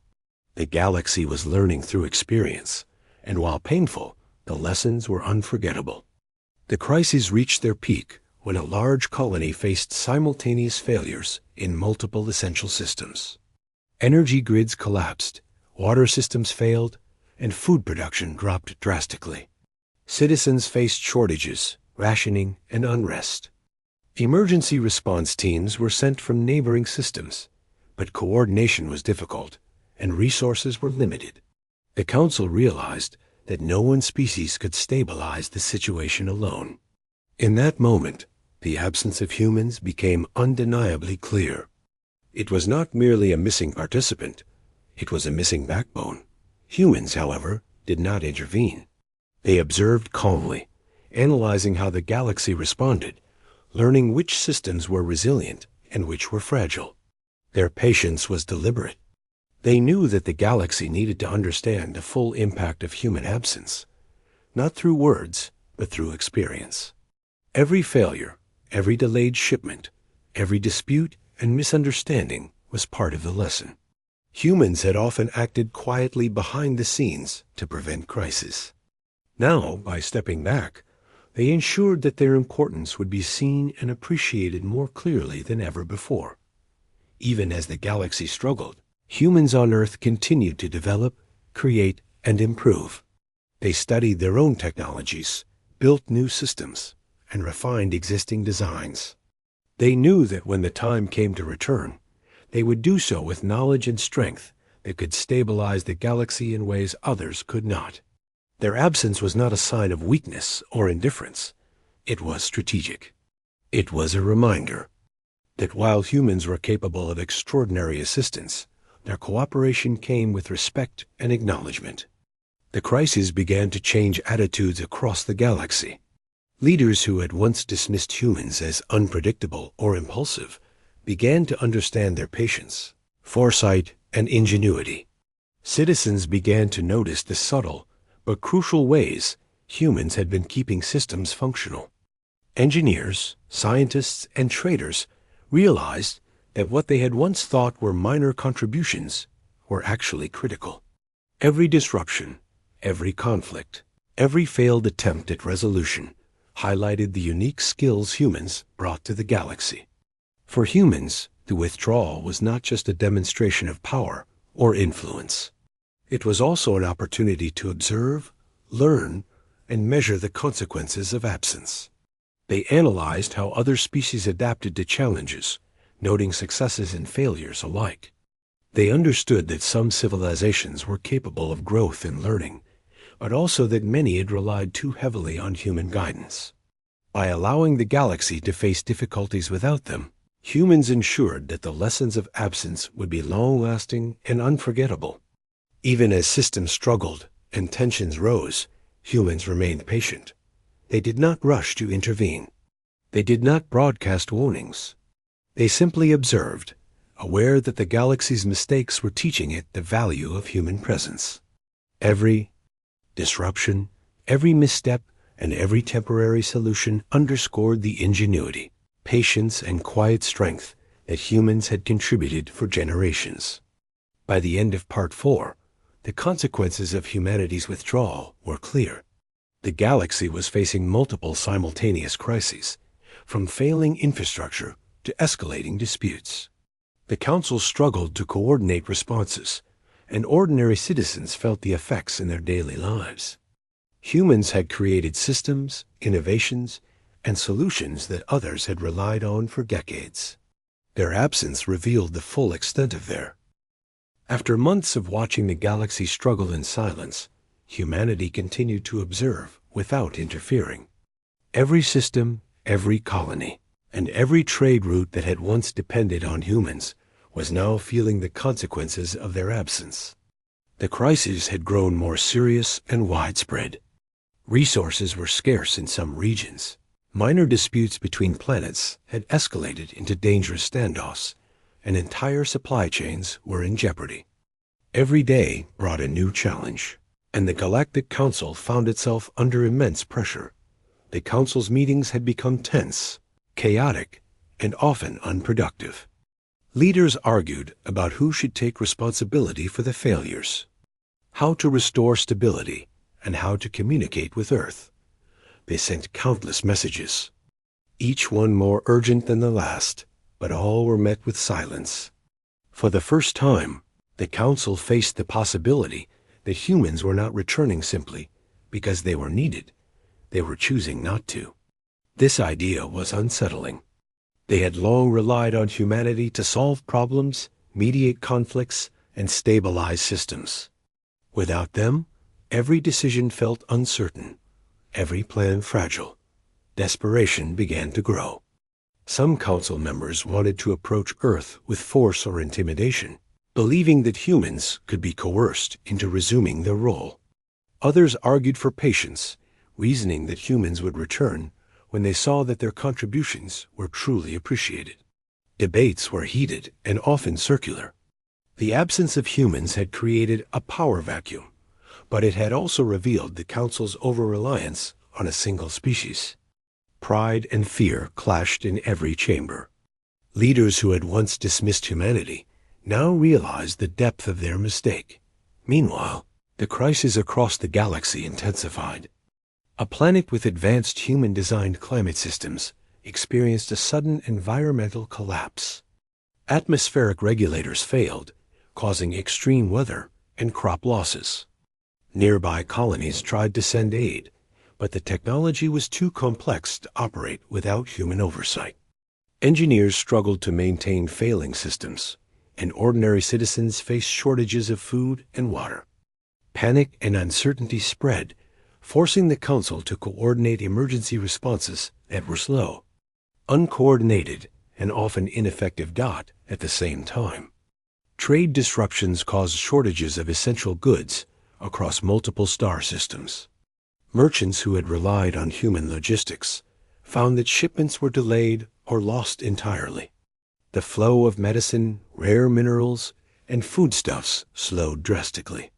The galaxy was learning through experience, and while painful, the lessons were unforgettable. The crises reached their peak when a large colony faced simultaneous failures in multiple essential systems. Energy grids collapsed, water systems failed, and food production dropped drastically. Citizens faced shortages, rationing, and unrest. Emergency response teams were sent from neighboring systems, but coordination was difficult, and resources were limited. The Council realized that no one species could stabilize the situation alone. In that moment, the absence of humans became undeniably clear. It was not merely a missing participant, it was a missing backbone. Humans, however, did not intervene. They observed calmly, analyzing how the galaxy responded, learning which systems were resilient and which were fragile. Their patience was deliberate. They knew that the galaxy needed to understand the full impact of human absence, not through words, but through experience. Every failure, every delayed shipment, every dispute and misunderstanding was part of the lesson. Humans had often acted quietly behind the scenes to prevent crisis. Now, by stepping back, they ensured that their importance would be seen and appreciated more clearly than ever before. Even as the galaxy struggled, humans on Earth continued to develop, create, and improve. They studied their own technologies, built new systems, and refined existing designs. They knew that when the time came to return, they would do so with knowledge and strength that could stabilize the galaxy in ways others could not. Their absence was not a sign of weakness or indifference. It was strategic. It was a reminder that while humans were capable of extraordinary assistance, their cooperation came with respect and acknowledgement. The crisis began to change attitudes across the galaxy. Leaders who had once dismissed humans as unpredictable or impulsive began to understand their patience, foresight, and ingenuity. Citizens began to notice the subtle but crucial ways humans had been keeping systems functional. Engineers, scientists, and traders realized that what they had once thought were minor contributions were actually critical. Every disruption, every conflict, every failed attempt at resolution highlighted the unique skills humans brought to the galaxy. For humans, the withdrawal was not just a demonstration of power or influence. It was also an opportunity to observe, learn, and measure the consequences of absence. They analyzed how other species adapted to challenges, noting successes and failures alike. They understood that some civilizations were capable of growth and learning, but also that many had relied too heavily on human guidance. By allowing the galaxy to face difficulties without them, humans ensured that the lessons of absence would be long-lasting and unforgettable. Even as systems struggled and tensions rose, humans remained patient. They did not rush to intervene. They did not broadcast warnings. They simply observed, aware that the galaxy's mistakes were teaching it the value of human presence. Every disruption, every misstep, and every temporary solution underscored the ingenuity, patience, and quiet strength that humans had contributed for generations. By the end of Part 4, the consequences of humanity's withdrawal were clear. The galaxy was facing multiple simultaneous crises, from failing infrastructure to escalating disputes. The Council struggled to coordinate responses, and ordinary citizens felt the effects in their daily lives. Humans had created systems, innovations, and solutions that others had relied on for decades. Their absence revealed the full extent of their. After months of watching the galaxy struggle in silence, humanity continued to observe without interfering. Every system, every colony, and every trade route that had once depended on humans was now feeling the consequences of their absence. The crisis had grown more serious and widespread. Resources were scarce in some regions. Minor disputes between planets had escalated into dangerous standoffs, and entire supply chains were in jeopardy. Every day brought a new challenge, and the Galactic Council found itself under immense pressure. The Council's meetings had become tense, chaotic, and often unproductive. Leaders argued about who should take responsibility for the failures, how to restore stability, and how to communicate with Earth. They sent countless messages, each one more urgent than the last, but all were met with silence. For the first time, the Council faced the possibility that humans were not returning simply because they were needed. They were choosing not to. This idea was unsettling. They had long relied on humanity to solve problems, mediate conflicts, and stabilize systems. Without them, every decision felt uncertain, every plan fragile. Desperation began to grow. Some council members wanted to approach Earth with force or intimidation, believing that humans could be coerced into resuming their role. Others argued for patience, reasoning that humans would return when they saw that their contributions were truly appreciated. Debates were heated and often circular. The absence of humans had created a power vacuum, but it had also revealed the Council's over-reliance on a single species. Pride and fear clashed in every chamber. Leaders who had once dismissed humanity now realized the depth of their mistake. Meanwhile, the crisis across the galaxy intensified. A planet with advanced human-designed climate systems experienced a sudden environmental collapse. Atmospheric regulators failed, causing extreme weather and crop losses. Nearby colonies tried to send aid, but the technology was too complex to operate without human oversight. Engineers struggled to maintain failing systems, and ordinary citizens faced shortages of food and water. Panic and uncertainty spread, forcing the Council to coordinate emergency responses that were slow, uncoordinated, and often ineffective at the same time. Trade disruptions caused shortages of essential goods across multiple star systems. Merchants who had relied on human logistics found that shipments were delayed or lost entirely. The flow of medicine, rare minerals, and foodstuffs slowed drastically.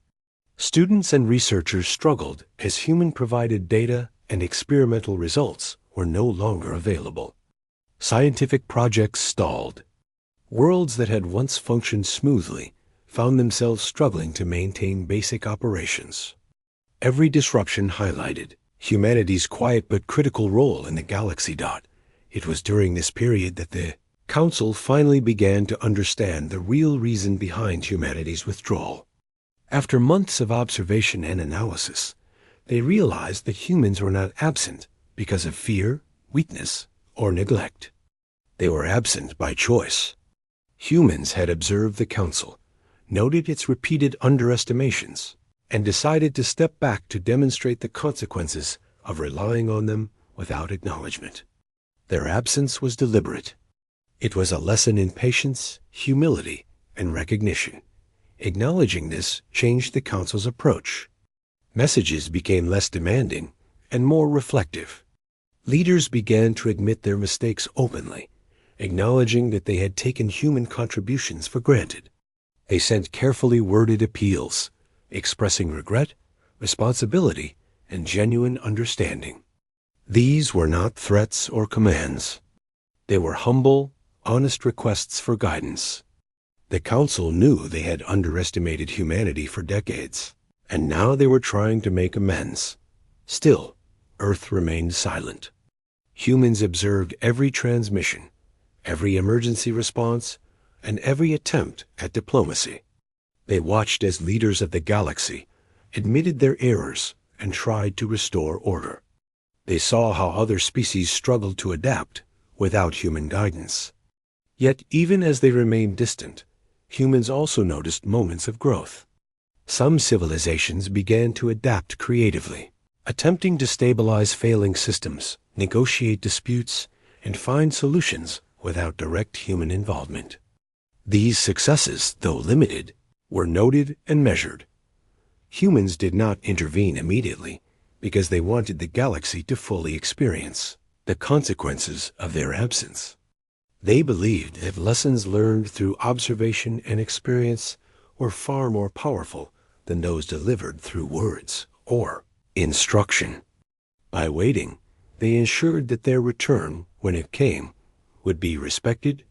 Students and researchers struggled as human-provided data and experimental results were no longer available. Scientific projects stalled. Worlds that had once functioned smoothly found themselves struggling to maintain basic operations. Every disruption highlighted humanity's quiet but critical role in the galaxy. It was during this period that the Council finally began to understand the real reason behind humanity's withdrawal. After months of observation and analysis, they realized that humans were not absent because of fear, weakness, or neglect. They were absent by choice. Humans had observed the Council, noted its repeated underestimations, and decided to step back to demonstrate the consequences of relying on them without acknowledgement. Their absence was deliberate. It was a lesson in patience, humility, and recognition. Acknowledging this changed the Council's approach. Messages became less demanding and more reflective. Leaders began to admit their mistakes openly, acknowledging that they had taken human contributions for granted. They sent carefully worded appeals, expressing regret responsibility, and genuine understanding. These were not threats or commands. They were humble, honest requests for guidance. The Council knew they had underestimated humanity for decades, and now they were trying to make amends. Still, Earth remained silent. Humans observed every transmission, every emergency response, and every attempt at diplomacy. They watched as leaders of the galaxy admitted their errors and tried to restore order. They saw how other species struggled to adapt without human guidance. Yet even as they remained distant, humans also noticed moments of growth. Some civilizations began to adapt creatively, attempting to stabilize failing systems, negotiate disputes, and find solutions without direct human involvement. These successes, though limited, were noted and measured. Humans did not intervene immediately because they wanted the galaxy to fully experience the consequences of their absence. They believed that lessons learned through observation and experience were far more powerful than those delivered through words or instruction. By waiting, they ensured that their return, when it came, would be respected,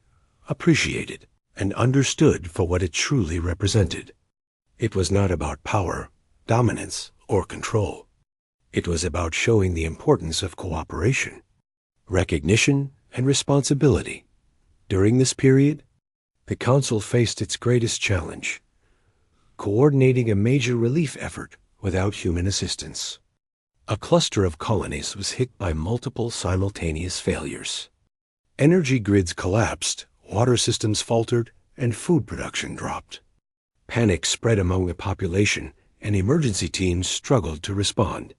appreciated, and understood for what it truly represented. It was not about power, dominance, or control. It was about showing the importance of cooperation, recognition, and responsibility. During this period, the Council faced its greatest challenge: coordinating a major relief effort without human assistance. A cluster of colonies was hit by multiple simultaneous failures. Energy grids collapsed, water systems faltered, and food production dropped. Panic spread among the population, and emergency teams struggled to respond.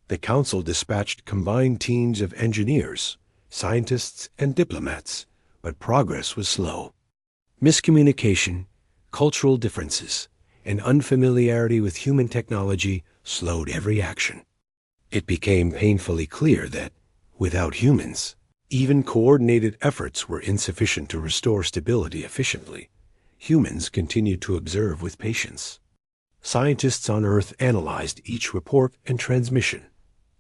The Council dispatched combined teams of engineers, scientists, and diplomats, but progress was slow. Miscommunication, cultural differences, and unfamiliarity with human technology slowed every action. It became painfully clear that, without humans, even coordinated efforts were insufficient to restore stability efficiently. Humans continued to observe with patience. Scientists on Earth analyzed each report and transmission.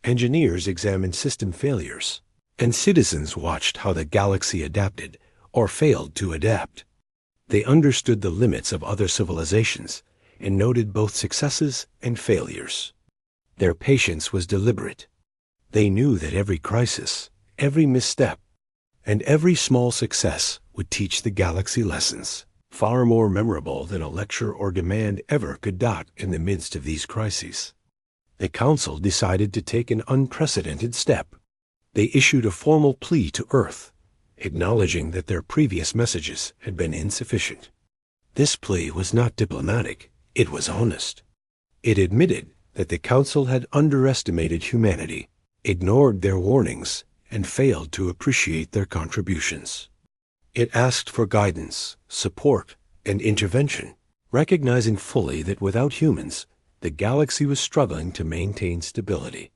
Engineers examined system failures, and citizens watched how the galaxy adapted or failed to adapt. They understood the limits of other civilizations and noted both successes and failures. Their patience was deliberate. They knew that every crisis, every misstep, and every small success would teach the galaxy lessons, far more memorable than a lecture or demand ever could dot in the midst of these crises. The Council decided to take an unprecedented step. They issued a formal plea to Earth, acknowledging that their previous messages had been insufficient. This plea was not diplomatic, it was honest. It admitted that the Council had underestimated humanity, ignored their warnings, and failed to appreciate their contributions. It asked for guidance, support, and intervention, recognizing fully that without humans, the galaxy was struggling to maintain stability.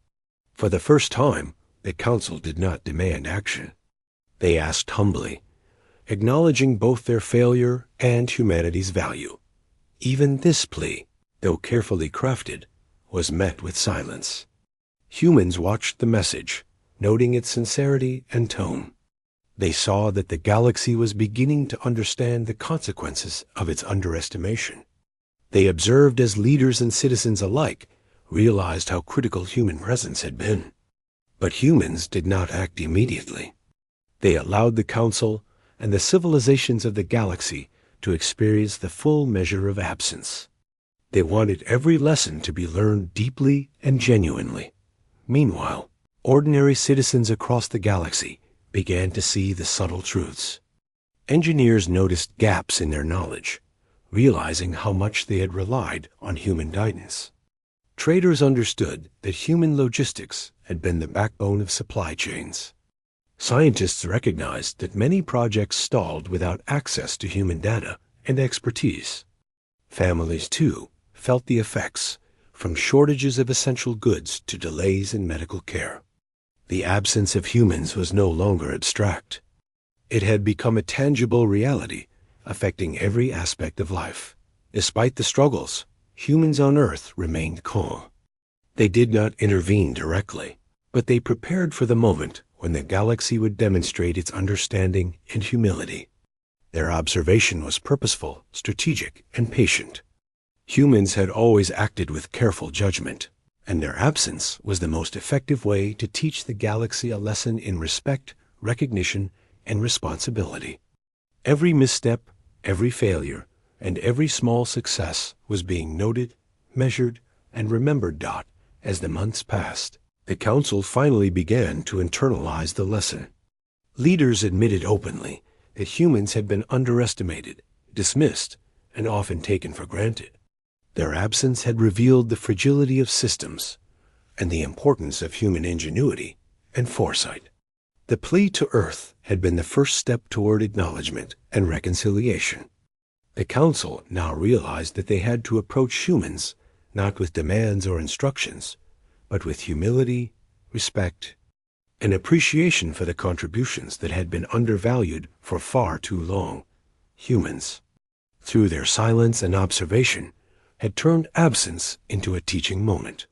For the first time, the Council did not demand action. They asked humbly, acknowledging both their failure and humanity's value. Even this plea, though carefully crafted, was met with silence. Humans watched the message, noting its sincerity and tone. They saw that the galaxy was beginning to understand the consequences of its underestimation. They observed as leaders and citizens alike realized how critical human presence had been. But humans did not act immediately. They allowed the Council and the civilizations of the galaxy to experience the full measure of absence. They wanted every lesson to be learned deeply and genuinely. Meanwhile, ordinary citizens across the galaxy began to see the subtle truths. Engineers noticed gaps in their knowledge, realizing how much they had relied on human guidance. Traders understood that human logistics had been the backbone of supply chains. Scientists recognized that many projects stalled without access to human data and expertise. Families, too, felt the effects, from shortages of essential goods to delays in medical care. The absence of humans was no longer abstract. It had become a tangible reality, affecting every aspect of life. Despite the struggles, humans on Earth remained calm. They did not intervene directly, but they prepared for the moment when the galaxy would demonstrate its understanding and humility. Their observation was purposeful, strategic, and patient. Humans had always acted with careful judgment, and their absence was the most effective way to teach the galaxy a lesson in respect, recognition, and responsibility. Every misstep, every failure, and every small success was being noted, measured, and remembered. As the months passed, the Council finally began to internalize the lesson. Leaders admitted openly that humans had been underestimated, dismissed, and often taken for granted. Their absence had revealed the fragility of systems and the importance of human ingenuity and foresight. The plea to Earth had been the first step toward acknowledgement and reconciliation. The Council now realized that they had to approach humans not with demands or instructions, but with humility, respect, and appreciation for the contributions that had been undervalued for far too long. Humans, through their silence and observation, had turned absence into a teaching moment.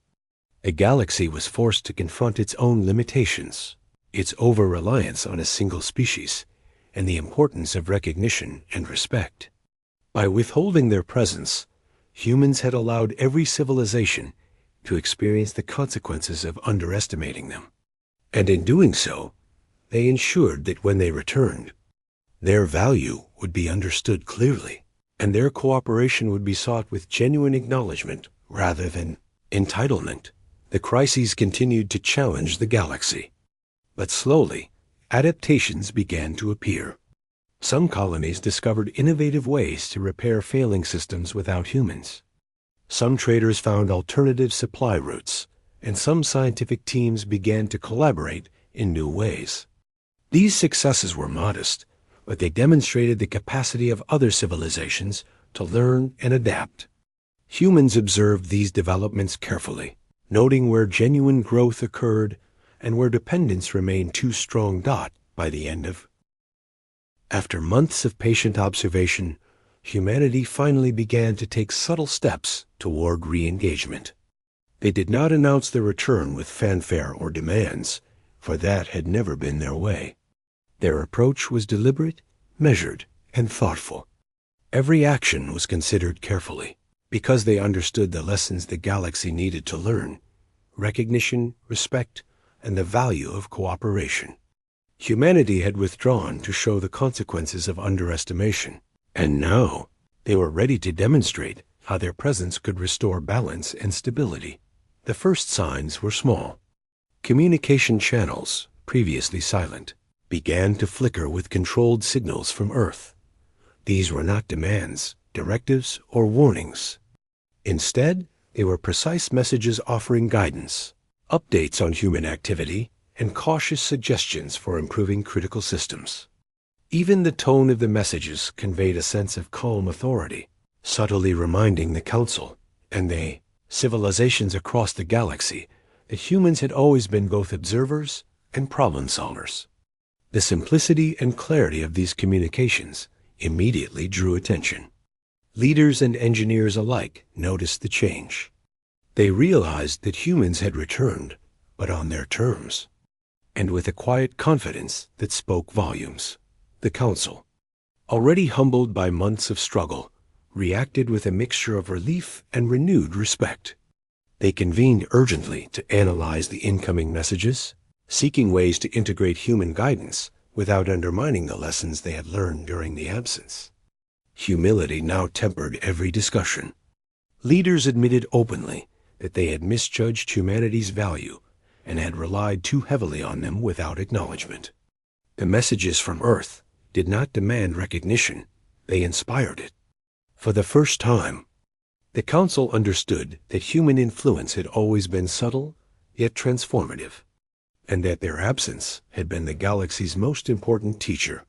The galaxy was forced to confront its own limitations, its over-reliance on a single species, and the importance of recognition and respect. By withholding their presence, humans had allowed every civilization to experience the consequences of underestimating them. And in doing so, they ensured that when they returned, their value would be understood clearly, and their cooperation would be sought with genuine acknowledgement rather than entitlement. The crises continued to challenge the galaxy. But slowly, adaptations began to appear. Some colonies discovered innovative ways to repair failing systems without humans. Some traders found alternative supply routes, and some scientific teams began to collaborate in new ways. These successes were modest, but they demonstrated the capacity of other civilizations to learn and adapt. Humans observed these developments carefully, noting where genuine growth occurred and where dependence remained too strong. By the end of After months of patient observation, humanity finally began to take subtle steps toward re-engagement. They did not announce their return with fanfare or demands, for that had never been their way. Their approach was deliberate, measured, and thoughtful. Every action was considered carefully, because they understood the lessons the galaxy needed to learn: recognition, respect, and the value of cooperation. Humanity had withdrawn to show the consequences of underestimation, and now they were ready to demonstrate how their presence could restore balance and stability. The first signs were small. Communication channels, previously silent, began to flicker with controlled signals from Earth. These were not demands, directives, or warnings. Instead, they were precise messages offering guidance, updates on human activity, and cautious suggestions for improving critical systems. Even the tone of the messages conveyed a sense of calm authority, subtly reminding the Council and the civilizations across the galaxy that humans had always been both observers and problem solvers. The simplicity and clarity of these communications immediately drew attention. Leaders and engineers alike noticed the change. They realized that humans had returned, but on their terms, and with a quiet confidence that spoke volumes. The Council, already humbled by months of struggle, reacted with a mixture of relief and renewed respect. They convened urgently to analyze the incoming messages, seeking ways to integrate human guidance without undermining the lessons they had learned during the absence. Humility now tempered every discussion. Leaders admitted openly that they had misjudged humanity's value and had relied too heavily on them without acknowledgement. The messages from Earth did not demand recognition, they inspired it. For the first time, the Council understood that human influence had always been subtle, yet transformative, and that their absence had been the galaxy's most important teacher.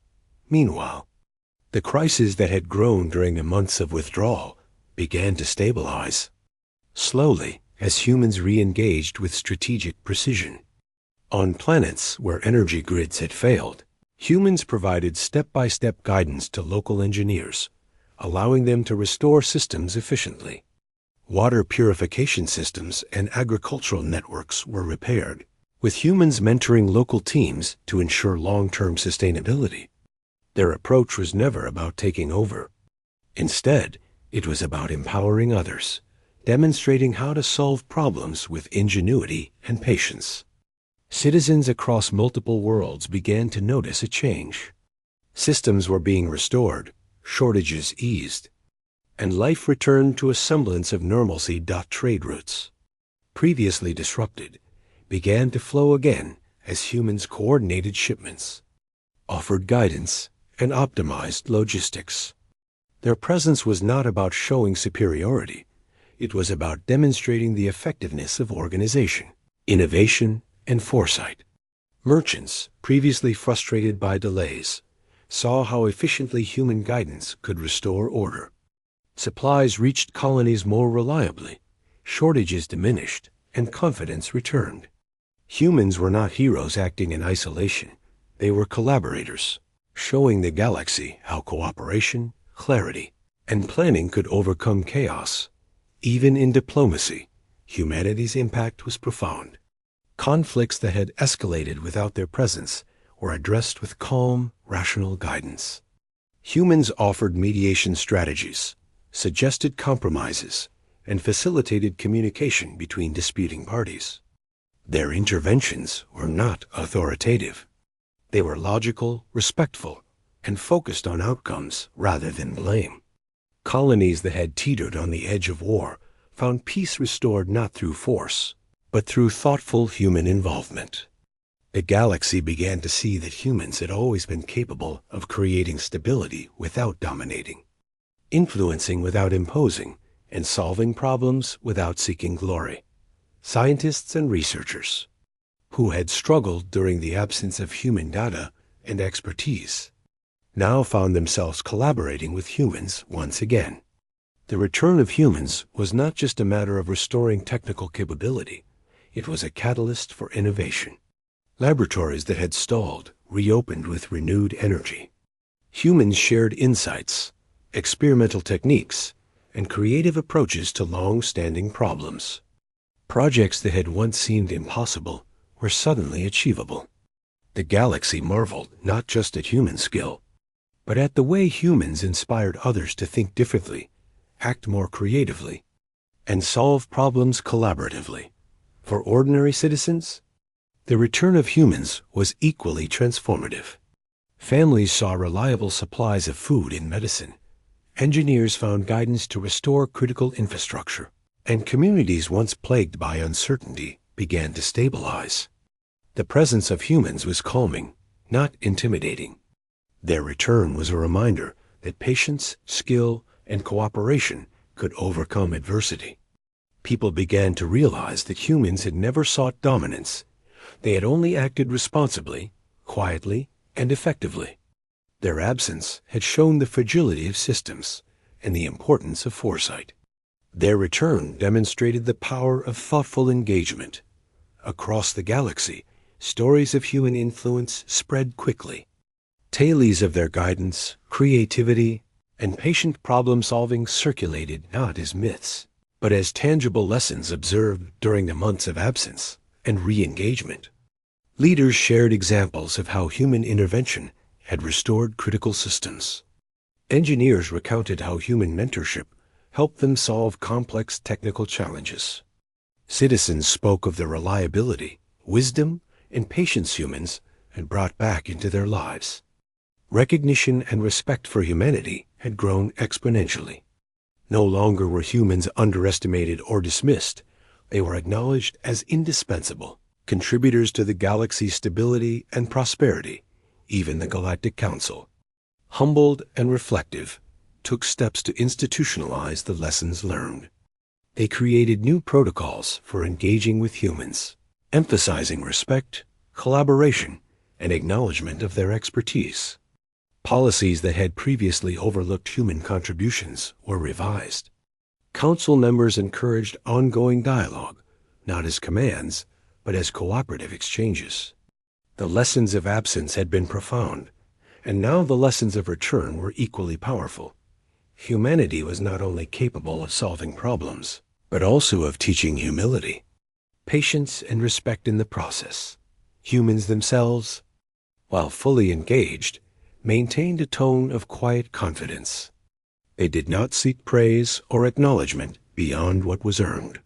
Meanwhile, the crises that had grown during the months of withdrawal began to stabilize, slowly as humans re-engaged with strategic precision. On planets where energy grids had failed, humans provided step-by-step guidance to local engineers, allowing them to restore systems efficiently. Water purification systems and agricultural networks were repaired, with humans mentoring local teams to ensure long-term sustainability. Their approach was never about taking over. Instead, it was about empowering others, demonstrating how to solve problems with ingenuity and patience. Citizens across multiple worlds began to notice a change. Systems were being restored, shortages eased, and life returned to a semblance of normalcy. Trade routes, previously disrupted, began to flow again as humans coordinated shipments, offered guidance, and optimized logistics. Their presence was not about showing superiority. It was about demonstrating the effectiveness of organization, innovation, and foresight. Merchants, previously frustrated by delays, saw how efficiently human guidance could restore order. Supplies reached colonies more reliably, shortages diminished, and confidence returned. Humans were not heroes acting in isolation. They were collaborators, showing the galaxy how cooperation, clarity, and planning could overcome chaos. Even in diplomacy, humanity's impact was profound. Conflicts that had escalated without their presence were addressed with calm, rational guidance. Humans offered mediation strategies, suggested compromises, and facilitated communication between disputing parties. Their interventions were not authoritative. They were logical, respectful, and focused on outcomes rather than blame. Colonies that had teetered on the edge of war found peace restored not through force, but through thoughtful human involvement. The galaxy began to see that humans had always been capable of creating stability without dominating, influencing without imposing, and solving problems without seeking glory. Scientists and researchers, who had struggled during the absence of human data and expertise, now found themselves collaborating with humans once again. The return of humans was not just a matter of restoring technical capability. It was a catalyst for innovation. Laboratories that had stalled reopened with renewed energy. Humans shared insights, experimental techniques, and creative approaches to long-standing problems. Projects that had once seemed impossible were suddenly achievable. The galaxy marveled not just at human skill, but at the way humans inspired others to think differently, act more creatively, and solve problems collaboratively. For ordinary citizens, the return of humans was equally transformative. Families saw reliable supplies of food and medicine. Engineers found guidance to restore critical infrastructure, and communities once plagued by uncertainty began to stabilize. The presence of humans was calming, not intimidating. Their return was a reminder that patience, skill, and cooperation could overcome adversity. People began to realize that humans had never sought dominance. They had only acted responsibly, quietly, and effectively. Their absence had shown the fragility of systems and the importance of foresight. Their return demonstrated the power of thoughtful engagement. Across the galaxy, stories of human influence spread quickly. Tales of their guidance, creativity, and patient problem-solving circulated not as myths, but as tangible lessons observed during the months of absence and re-engagement. Leaders shared examples of how human intervention had restored critical systems. Engineers recounted how human mentorship helped them solve complex technical challenges. Citizens spoke of the reliability, wisdom, and patience humans had brought back into their lives. Recognition and respect for humanity had grown exponentially. No longer were humans underestimated or dismissed. They were acknowledged as indispensable contributors to the galaxy's stability and prosperity. Even the Galactic Council, humbled and reflective, took steps to institutionalize the lessons learned. They created new protocols for engaging with humans, emphasizing respect, collaboration, and acknowledgement of their expertise. Policies that had previously overlooked human contributions were revised. Council members encouraged ongoing dialogue, not as commands, but as cooperative exchanges. The lessons of absence had been profound, and now the lessons of return were equally powerful. Humanity was not only capable of solving problems, but also of teaching humility, patience, and respect in the process. Humans themselves, while fully engaged, maintained a tone of quiet confidence. They did not seek praise or acknowledgement beyond what was earned.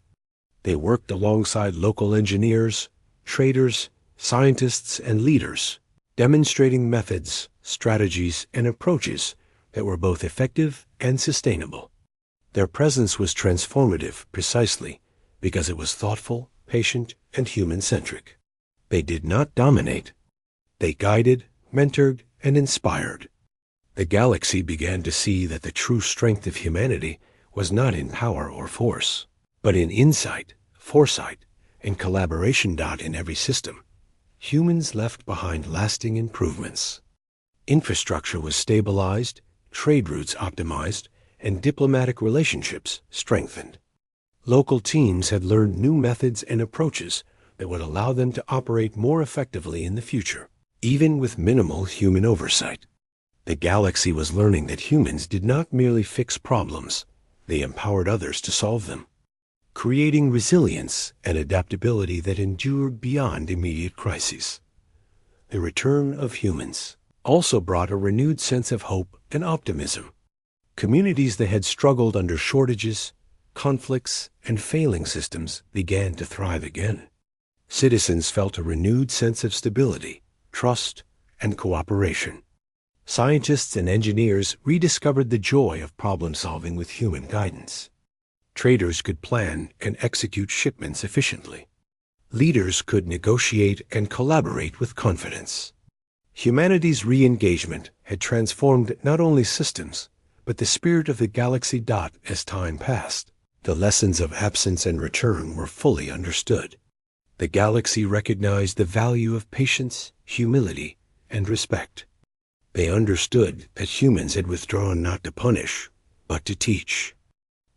They worked alongside local engineers, traders, scientists, and leaders, demonstrating methods, strategies, and approaches that were both effective and sustainable. Their presence was transformative precisely because it was thoughtful, patient, and human-centric. They did not dominate. They guided, mentored, and inspired. The galaxy began to see that the true strength of humanity was not in power or force, but in insight, foresight, and collaboration. In every system, humans left behind lasting improvements. Infrastructure was stabilized, trade routes optimized, and diplomatic relationships strengthened. Local teams had learned new methods and approaches that would allow them to operate more effectively in the future, even with minimal human oversight. The galaxy was learning that humans did not merely fix problems, they empowered others to solve them, creating resilience and adaptability that endured beyond immediate crises. The return of humans also brought a renewed sense of hope and optimism. Communities that had struggled under shortages, conflicts, and failing systems began to thrive again. Citizens felt a renewed sense of stability, trust, and cooperation. Scientists and engineers rediscovered the joy of problem-solving with human guidance. Traders could plan and execute shipments efficiently. Leaders could negotiate and collaborate with confidence. Humanity's re-engagement had transformed not only systems, but the spirit of the galaxy. As time passed, the lessons of absence and return were fully understood. The galaxy recognized the value of patience, humility, and respect. They understood that humans had withdrawn not to punish, but to teach.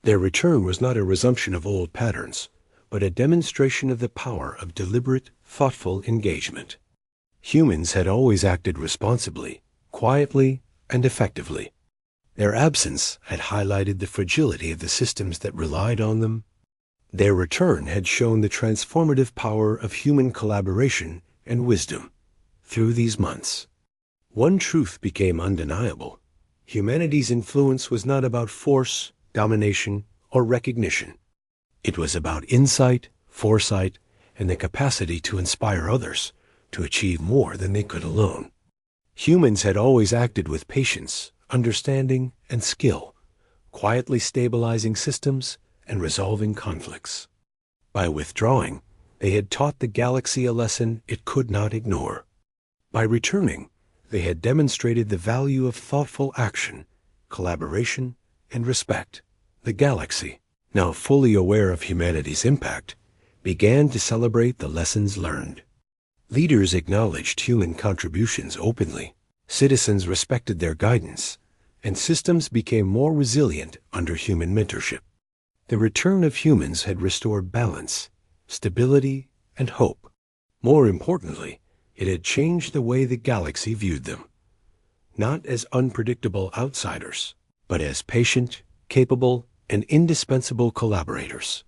Their return was not a resumption of old patterns, but a demonstration of the power of deliberate, thoughtful engagement. Humans had always acted responsibly, quietly, and effectively. Their absence had highlighted the fragility of the systems that relied on them. Their return had shown the transformative power of human collaboration and wisdom. Through these months, one truth became undeniable. Humanity's influence was not about force, domination, or recognition. It was about insight, foresight, and the capacity to inspire others to achieve more than they could alone. Humans had always acted with patience, understanding, and skill, quietly stabilizing systems and resolving conflicts. By withdrawing, they had taught the galaxy a lesson it could not ignore. By returning, they had demonstrated the value of thoughtful action, collaboration, and respect. The galaxy, now fully aware of humanity's impact, began to celebrate the lessons learned. Leaders acknowledged human contributions openly, citizens respected their guidance, and systems became more resilient under human mentorship. The return of humans had restored balance, stability, and hope. More importantly, it had changed the way the galaxy viewed them, not as unpredictable outsiders, but as patient, capable, and indispensable collaborators.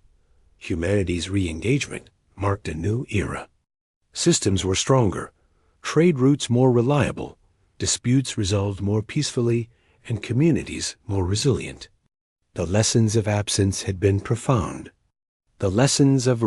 Humanity's re-engagement marked a new era. Systems were stronger, trade routes more reliable, disputes resolved more peacefully, and communities more resilient. The lessons of absence had been profound. The lessons of